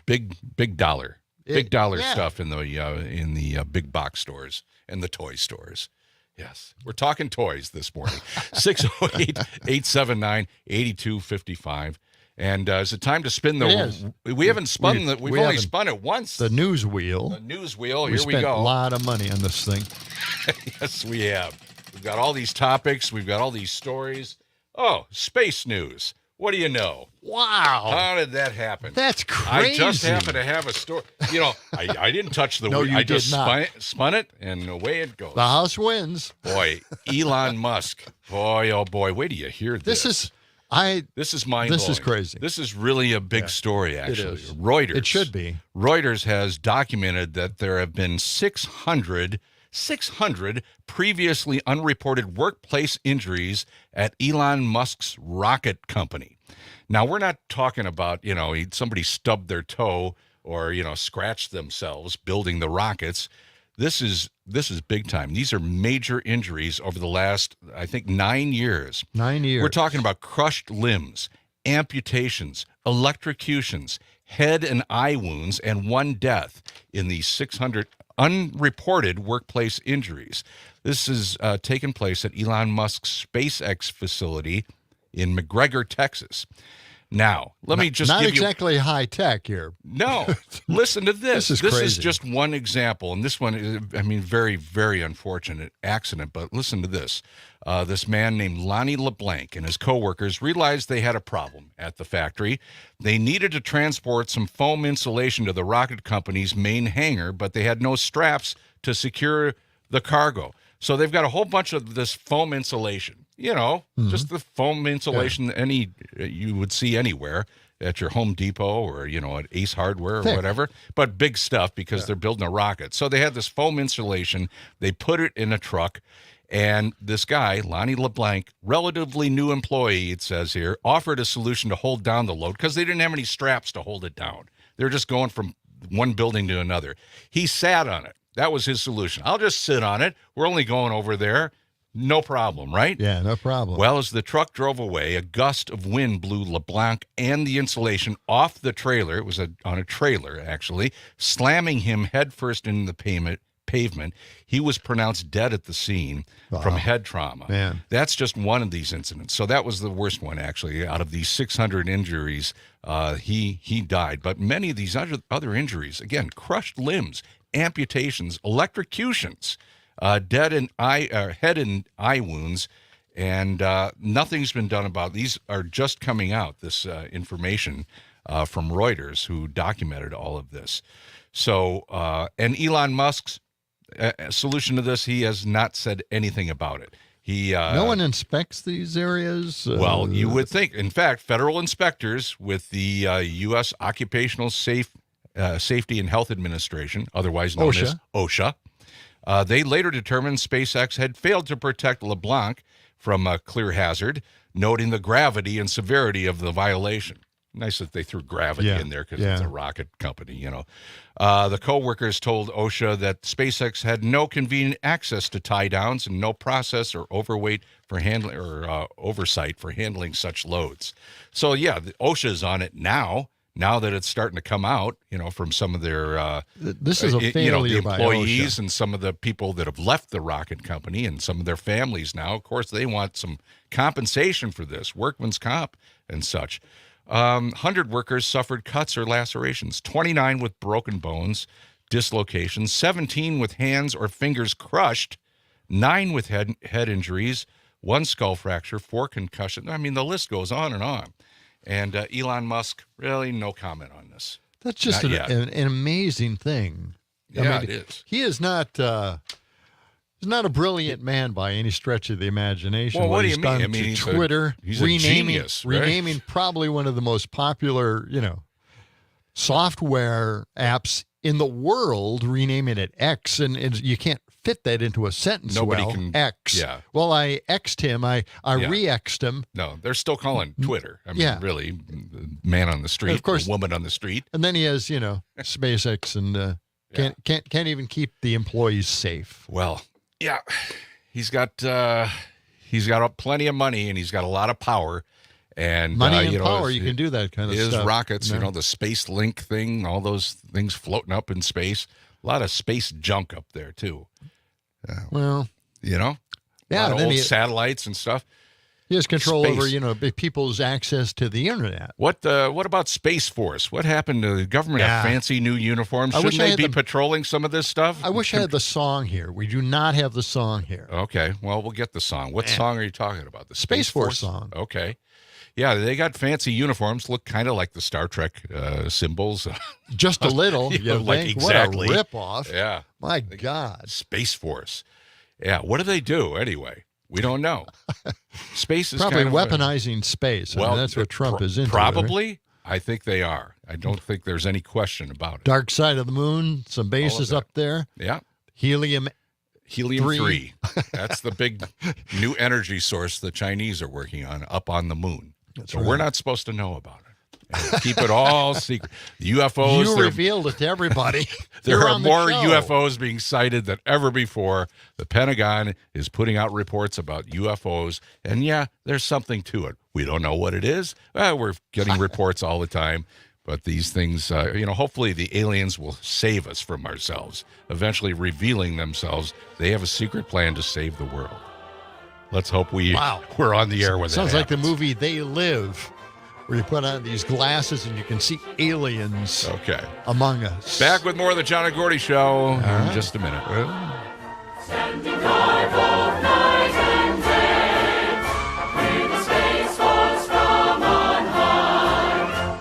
S2: big dollar stuff in the big box stores and the toy stores. Yes, we're talking toys this morning. 608-879-8255. And is it time to spin the? We haven't spun the. We've only spun it once.
S1: The news wheel.
S2: The news wheel. Here we
S1: spent
S2: go.
S1: A lot of money on this thing.
S2: Yes, we have. We've got all these topics. We've got all these stories. Oh, space news. What do you know?
S1: Wow.
S2: How did that happen?
S1: That's crazy.
S2: I just happen to have a story. I didn't touch the
S1: wheel.
S2: I just spun it, and away it goes.
S1: The house wins.
S2: Boy, Elon Musk. Boy, oh boy. Wait till you hear this.
S1: This is mind-blowing.
S2: This is crazy. This is really a big story, actually. It is. Reuters.
S1: It should be.
S2: Reuters has documented that there have been 600 previously unreported workplace injuries at Elon Musk's rocket company. Now, we're not talking about, somebody stubbed their toe or, scratched themselves building the rockets. This is big time. These are major injuries over the last, I think, 9 years.
S1: 9 years.
S2: We're talking about crushed limbs, amputations, electrocutions, head and eye wounds, and one death in these 600 unreported workplace injuries. This has taken place at Elon Musk's SpaceX facility in McGregor, Texas. Now, let me just
S1: not
S2: give
S1: exactly high tech here.
S2: No, listen to this.
S1: This is crazy.
S2: Just one example, and this one is, very, very unfortunate accident. But listen to this. This man named Lonnie LeBlanc and his coworkers realized they had a problem at the factory. They needed to transport some foam insulation to the rocket company's main hangar, but they had no straps to secure the cargo. So they've got a whole bunch of this foam insulation. Just the foam insulation you would see anywhere at your Home Depot or, at Ace Hardware or whatever, but big stuff because they're building a rocket. So they had this foam insulation. They put it in a truck, and this guy, Lonnie LeBlanc, relatively new employee, it says here, offered a solution to hold down the load because they didn't have any straps to hold it down. They were just going from one building to another. He sat on it. That was his solution. I'll just sit on it. We're only going over there. No problem, right?
S1: Yeah, no problem.
S2: Well, as the truck drove away, a gust of wind blew LeBlanc and the insulation off the trailer. It was on a trailer, actually, slamming him headfirst into the pavement. He was pronounced dead at the scene from head trauma.
S1: Man.
S2: That's just one of these incidents. So that was the worst one, actually. Out of these 600 injuries, he died. But many of these other injuries, again, crushed limbs, amputations, electrocutions, head and eye wounds, and nothing's been done about. These are just coming out, this information from Reuters, who documented all of this. So, and Elon Musk's solution to this, he has not said anything about it. No
S1: one inspects these areas?
S2: Well, you would think. In fact, federal inspectors with the U.S. Occupational Safety and Health Administration, otherwise known as OSHA, they later determined SpaceX had failed to protect LeBlanc from a clear hazard, noting the gravity and severity of the violation. Nice that they threw gravity in there because it's a rocket company, The co-workers told OSHA that SpaceX had no convenient access to tie downs and no process or oversight for handling such loads. So the OSHA's on it now that it's starting to come out, from some of their
S1: this is a failure
S2: the employees
S1: by OSHA.
S2: And some of the people that have left the rocket company and some of their families now. Of course, they want some compensation for this, workman's comp and such. 100 workers suffered cuts or lacerations, 29 with broken bones, dislocations, 17 with hands or fingers crushed, 9 with head injuries, 1 skull fracture, 4 concussions. The list goes on and on. And Elon Musk, really no comment on this.
S1: That's just an amazing thing.
S2: Yeah, it is.
S1: He is not he's not a brilliant man by any stretch of the imagination.
S2: Well, what do you
S1: mean?
S2: He's
S1: Twitter,
S2: he's a genius, right?
S1: renaming probably one of the most popular, software apps in the world, renaming it X, and you can't fit that into a sentence.
S2: Nobody can.
S1: X.
S2: Yeah.
S1: Well, I X'd him. I re-X'd him.
S2: No, they're still calling Twitter. Really, man on the street, of course, woman on the street.
S1: And then he has, SpaceX, and can't even keep the employees safe.
S2: Well, he's got plenty of money, and he's got a lot of power. And
S1: money and power, you can do that kind of stuff.
S2: His rockets, the Space Link thing, all those things floating up in space. A lot of space junk up there too.
S1: Well,
S2: a lot of old satellites and stuff.
S1: He has control over, people's access to the internet.
S2: What about Space Force? What happened to the government? Have fancy new uniforms? Shouldn't they be patrolling some of this stuff?
S1: I wish I had the song here. We do not have the song here.
S2: Okay, well, we'll get the song. What song are you talking about? The
S1: Space Force song.
S2: Okay. Yeah, they got fancy uniforms, look kind of like the Star Trek symbols.
S1: Just a little.
S2: Exactly.
S1: What a ripoff.
S2: Yeah.
S1: My God.
S2: Space Force. Yeah, what do they do anyway? We don't know. Space is
S1: probably
S2: kind of
S1: weaponizing space. Well, that's what Trump is into.
S2: Probably.
S1: Right?
S2: I think they are. I don't think there's any question about it.
S1: Dark side of the moon, some bases up there.
S2: Yeah.
S1: Helium-3.
S2: That's the big new energy source the Chinese are working on up on the moon.
S1: That's
S2: so we're not supposed to know about it. And keep it all secret. The UFOs.
S1: You revealed it to everybody.
S2: There are more UFOs being sighted than ever before. The Pentagon is putting out reports about UFOs. And there's something to it. We don't know what it is. We're getting reports all the time. But these things, hopefully the aliens will save us from ourselves, eventually revealing themselves. They have a secret plan to save the world. Let's hope we're on the air with that.
S1: Sounds like the movie They Live, where you put on these glasses and you can see aliens among us.
S2: Back with more of the John and Gordy Show in just a minute.
S12: Standing guard both night and day, with the Space Force from on high.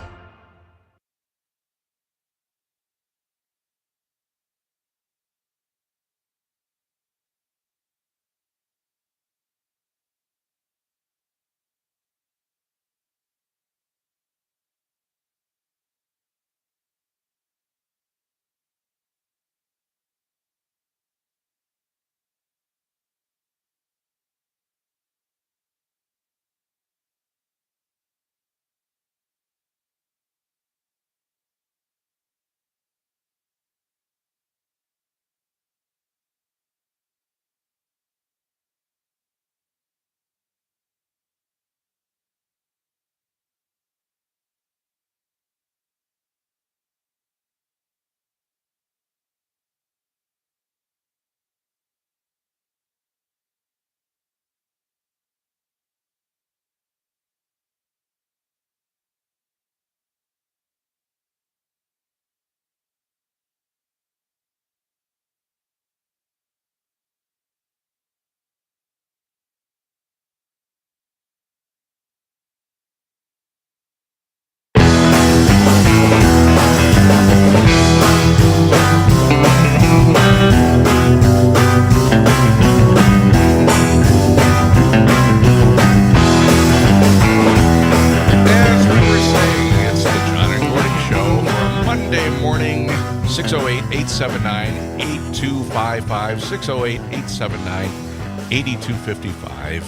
S2: As we were saying, it's the John and Gordy Show for Monday morning, 608-879-8255, 608-879-8255.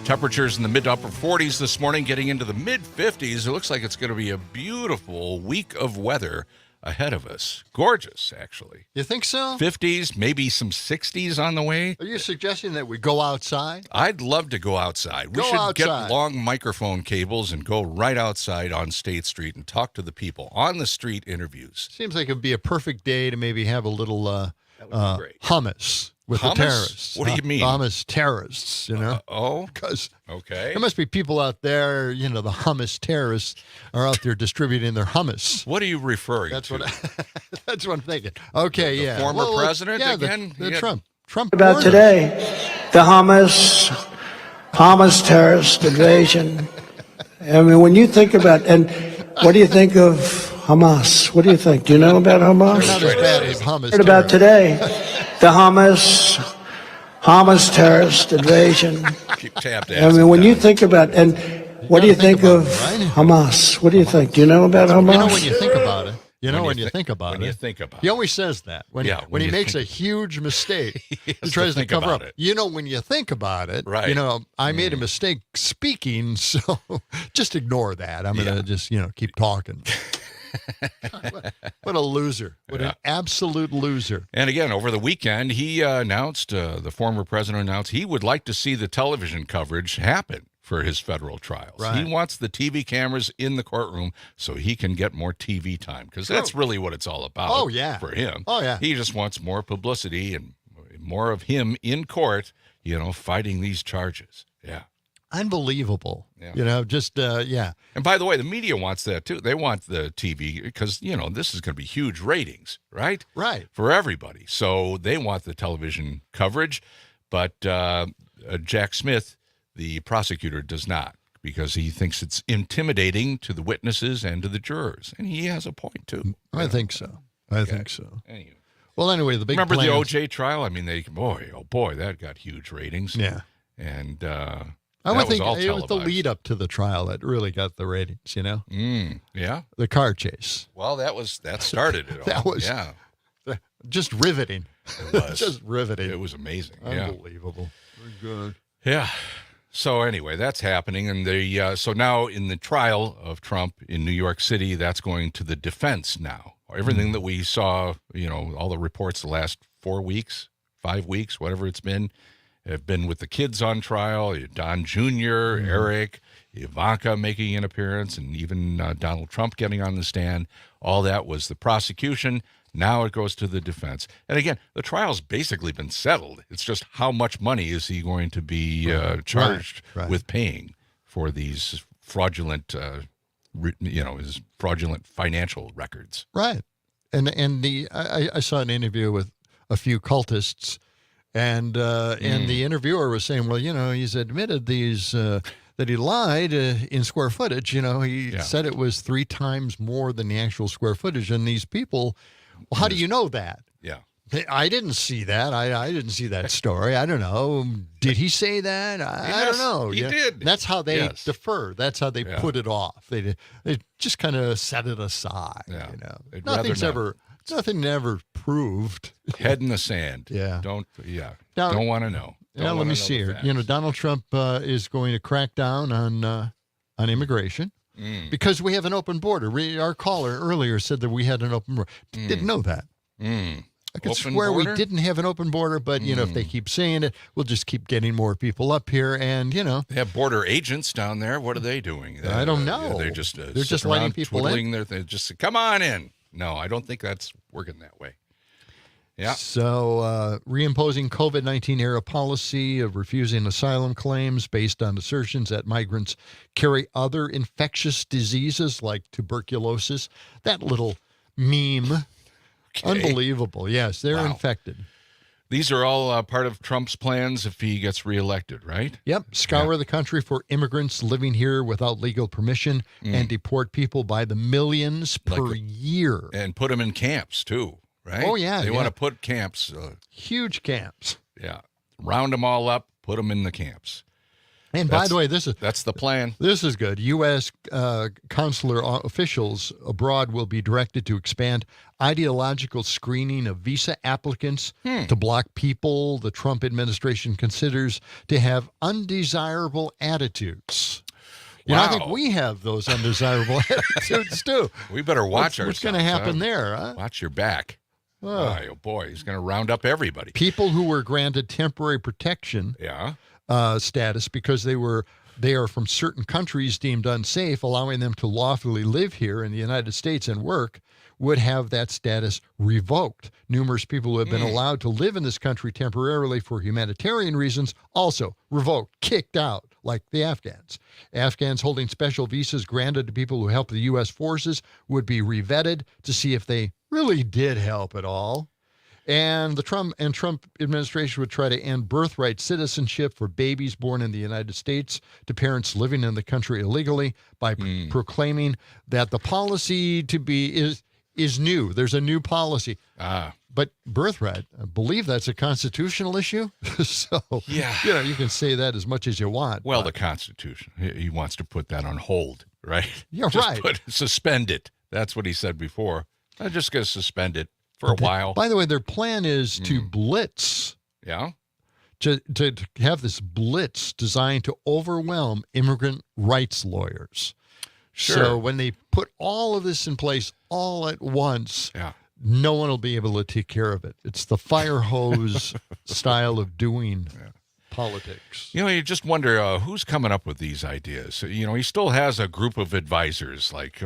S2: Temperatures in the mid to upper 40s this morning, getting into the mid 50s. It looks like it's going to be a beautiful week of weather ahead of us. Gorgeous, actually.
S1: You think so?
S2: 50s, maybe some 60s on the way.
S1: Are you suggesting that we go outside?
S2: I'd love to go outside. We should get long microphone cables and go right outside on State Street and talk to the people. On the street interviews.
S1: Seems like it'd be a perfect day to maybe have a little hummus with
S2: Hummus?
S1: the terrorists.
S2: What do you mean?
S1: Hummus terrorists, you know?
S2: Because there
S1: must be people out there, you know, the hummus terrorists are out there distributing their hummus.
S2: What are you referring
S1: to? That's what I'm thinking.
S2: The former president again?
S1: The Trump.
S13: About today, the Hamas terrorist invasion. I mean, when you think about, and what do you think of Hamas? What do you think? Do you know about Hamas?
S1: They're not as bad as Hamas.
S13: What about today, the Hamas terrorist invasion?
S2: Keep tapped
S13: I mean, when you think about, and what do you think of Hamas? What do you think? Do you know about Hamas?
S1: You know when you think about it. You know, when you think about it. He always says that. When he makes a huge mistake, he tries to cover up. You know, when you think about it, you know, I made a mistake speaking, so just ignore that. I'm going to just, you know, keep talking. What a loser. What an absolute loser.
S2: And again, over the weekend, he announced, the former president announced, he would like to see the television coverage happen for his federal trials.
S1: Right.
S2: He wants the TV cameras in the courtroom so he can get more TV time, because that's really what it's all about for him.
S1: Oh, yeah.
S2: He just wants more publicity and more of him in court, you know, fighting these charges. Yeah.
S1: Unbelievable. You know, just,
S2: And by the way, the media wants that too. They want the TV because, you know, this is going to be huge ratings, right?
S1: Right.
S2: For everybody. So they want the television coverage. But Jack Smith, the prosecutor, does not, because he thinks it's intimidating to the witnesses and to the jurors. And he has a point, too.
S1: I think so. I think so. Well, anyway, the big
S2: Remember the
S1: plans-
S2: OJ trial? I mean, boy, that got huge ratings.
S1: Yeah.
S2: And
S1: I would think
S2: all
S1: it was the
S2: televised.
S1: lead up to the trial that really got the ratings, you know?
S2: Yeah.
S1: The car chase.
S2: Well, that started it all.
S1: That was just riveting.
S2: It was.
S1: Just riveting.
S2: It was amazing.
S1: Unbelievable. Good.
S2: Yeah. So anyway, that's happening. And so now in the trial of Trump in New York City, that's going to the defense now. Everything that we saw, you know, all the reports the last 4 weeks, 5 weeks, whatever it's been, have been with the kids on trial, Don Jr., Eric, Ivanka making an appearance, and even Donald Trump getting on the stand. All that was the prosecution. Now it goes to the defense. And again, the trial's basically been settled. It's just how much money is he going to be charged with paying for these fraudulent his fraudulent financial records.
S1: Right. And I saw an interview with a few cultists, and the interviewer was saying, well, he's admitted that he lied in square footage. He said it was 3 times more than the actual square footage. And these people, well, how do you know that?
S2: Yeah.
S1: I didn't see that. I didn't see that story. I don't know. Did he say that? I don't know.
S2: He did.
S1: That's how they defer. That's how they put it off. They just kind of set it aside.
S2: Yeah.
S1: Nothing ever proved.
S2: Head in the sand.
S1: Yeah.
S2: Don't want to know.
S1: Let me see here. Donald Trump is going to crack down on immigration because we have an open border. Our caller earlier said that we had an open border. Didn't know that. I could swear we didn't have an open border, but, if they keep saying it, we'll just keep getting more people up here. And,
S2: They have border agents down there. What are they doing?
S1: I don't know.
S2: They're just
S1: letting people in.
S2: They just come on in. No, I don't think that's working that way. Yeah.
S1: So, reimposing COVID-19 era policy of refusing asylum claims based on assertions that migrants carry other infectious diseases like tuberculosis. That little meme. Okay. Unbelievable. Yes, they're infected.
S2: These are all part of Trump's plans if he gets reelected, right?
S1: Yep. Scour the country for immigrants living here without legal permission and deport people by the millions per year.
S2: And put them in camps, too, right?
S1: Oh, yeah.
S2: They want to put camps.
S1: Huge camps.
S2: Yeah. Round them all up, put them in the camps.
S1: And by the way,
S2: that's the plan.
S1: This is good. U.S. consular officials abroad will be directed to expand ideological screening of visa applicants to block people the Trump administration considers to have undesirable attitudes. I think we have those undesirable attitudes, too.
S2: We better watch ourselves.
S1: What's going to happen there? Huh?
S2: Watch your back. Oh, boy. He's going to round up everybody.
S1: People who were granted temporary protection.
S2: Yeah.
S1: Status because they are from certain countries deemed unsafe, allowing them to lawfully live here in the United States and work, would have that status revoked. Numerous people who have been allowed to live in this country temporarily for humanitarian reasons also revoked, kicked out, like the Afghans. Afghans holding special visas granted to people who help the U.S. forces would be revetted to see if they really did help at all. And the Trump administration would try to end birthright citizenship for babies born in the United States to parents living in the country illegally by proclaiming that the policy is new. There's a new policy. But birthright, I believe that's a constitutional issue. So, you can say that as much as you want.
S2: Well, the Constitution, he wants to put that on hold, right?
S1: Yeah, right.
S2: Suspend it. That's what he said before. I'm just going to suspend it for a while.
S1: By the way, their plan is to blitz.
S2: Yeah.
S1: To have this blitz designed to overwhelm immigrant rights lawyers.
S2: Sure.
S1: So when they put all of this in place all at once, no one will be able to take care of it. It's the fire hose style of doing politics.
S2: You just wonder who's coming up with these ideas. He still has a group of advisors like,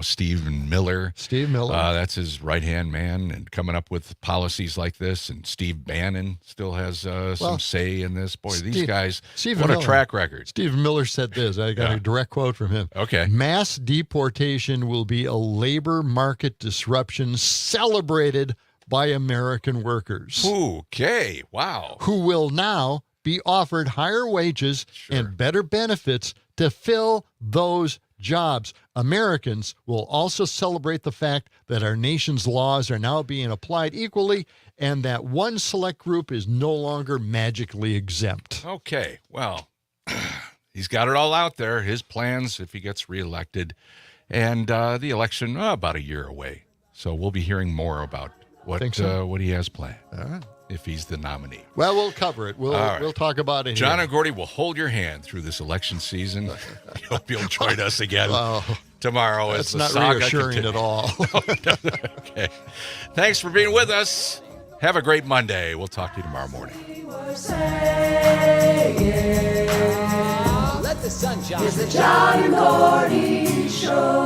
S2: Steve Miller.
S1: Steve Miller.
S2: That's his right-hand man and coming up with policies like this. And Steve Bannon still has some say in this. Boy, these guys, what a track record.
S1: Steve Miller said this. I got a direct quote from him.
S2: Okay.
S1: Mass deportation will be a labor market disruption celebrated by American workers.
S2: Okay. Wow.
S1: Who will now be offered higher wages and better benefits to fill those jobs. Americans will also celebrate the fact that our nation's laws are now being applied equally and that one select group is no longer magically exempt.
S2: Okay, well, he's got it all out there, his plans if he gets reelected, and the election about a year away. So we'll be hearing more about what he has planned.
S1: All right.
S2: If he's the nominee.
S1: Well, we'll cover it. We'll talk about it.
S2: John and Gordy will hold your hand through this election season. Hope you'll join us again tomorrow.
S1: That's not reassuring at all.
S2: Okay. Thanks for being with us. Have a great Monday. We'll talk to you tomorrow morning.
S12: Let the sun shine. It's the John and Gordy Show.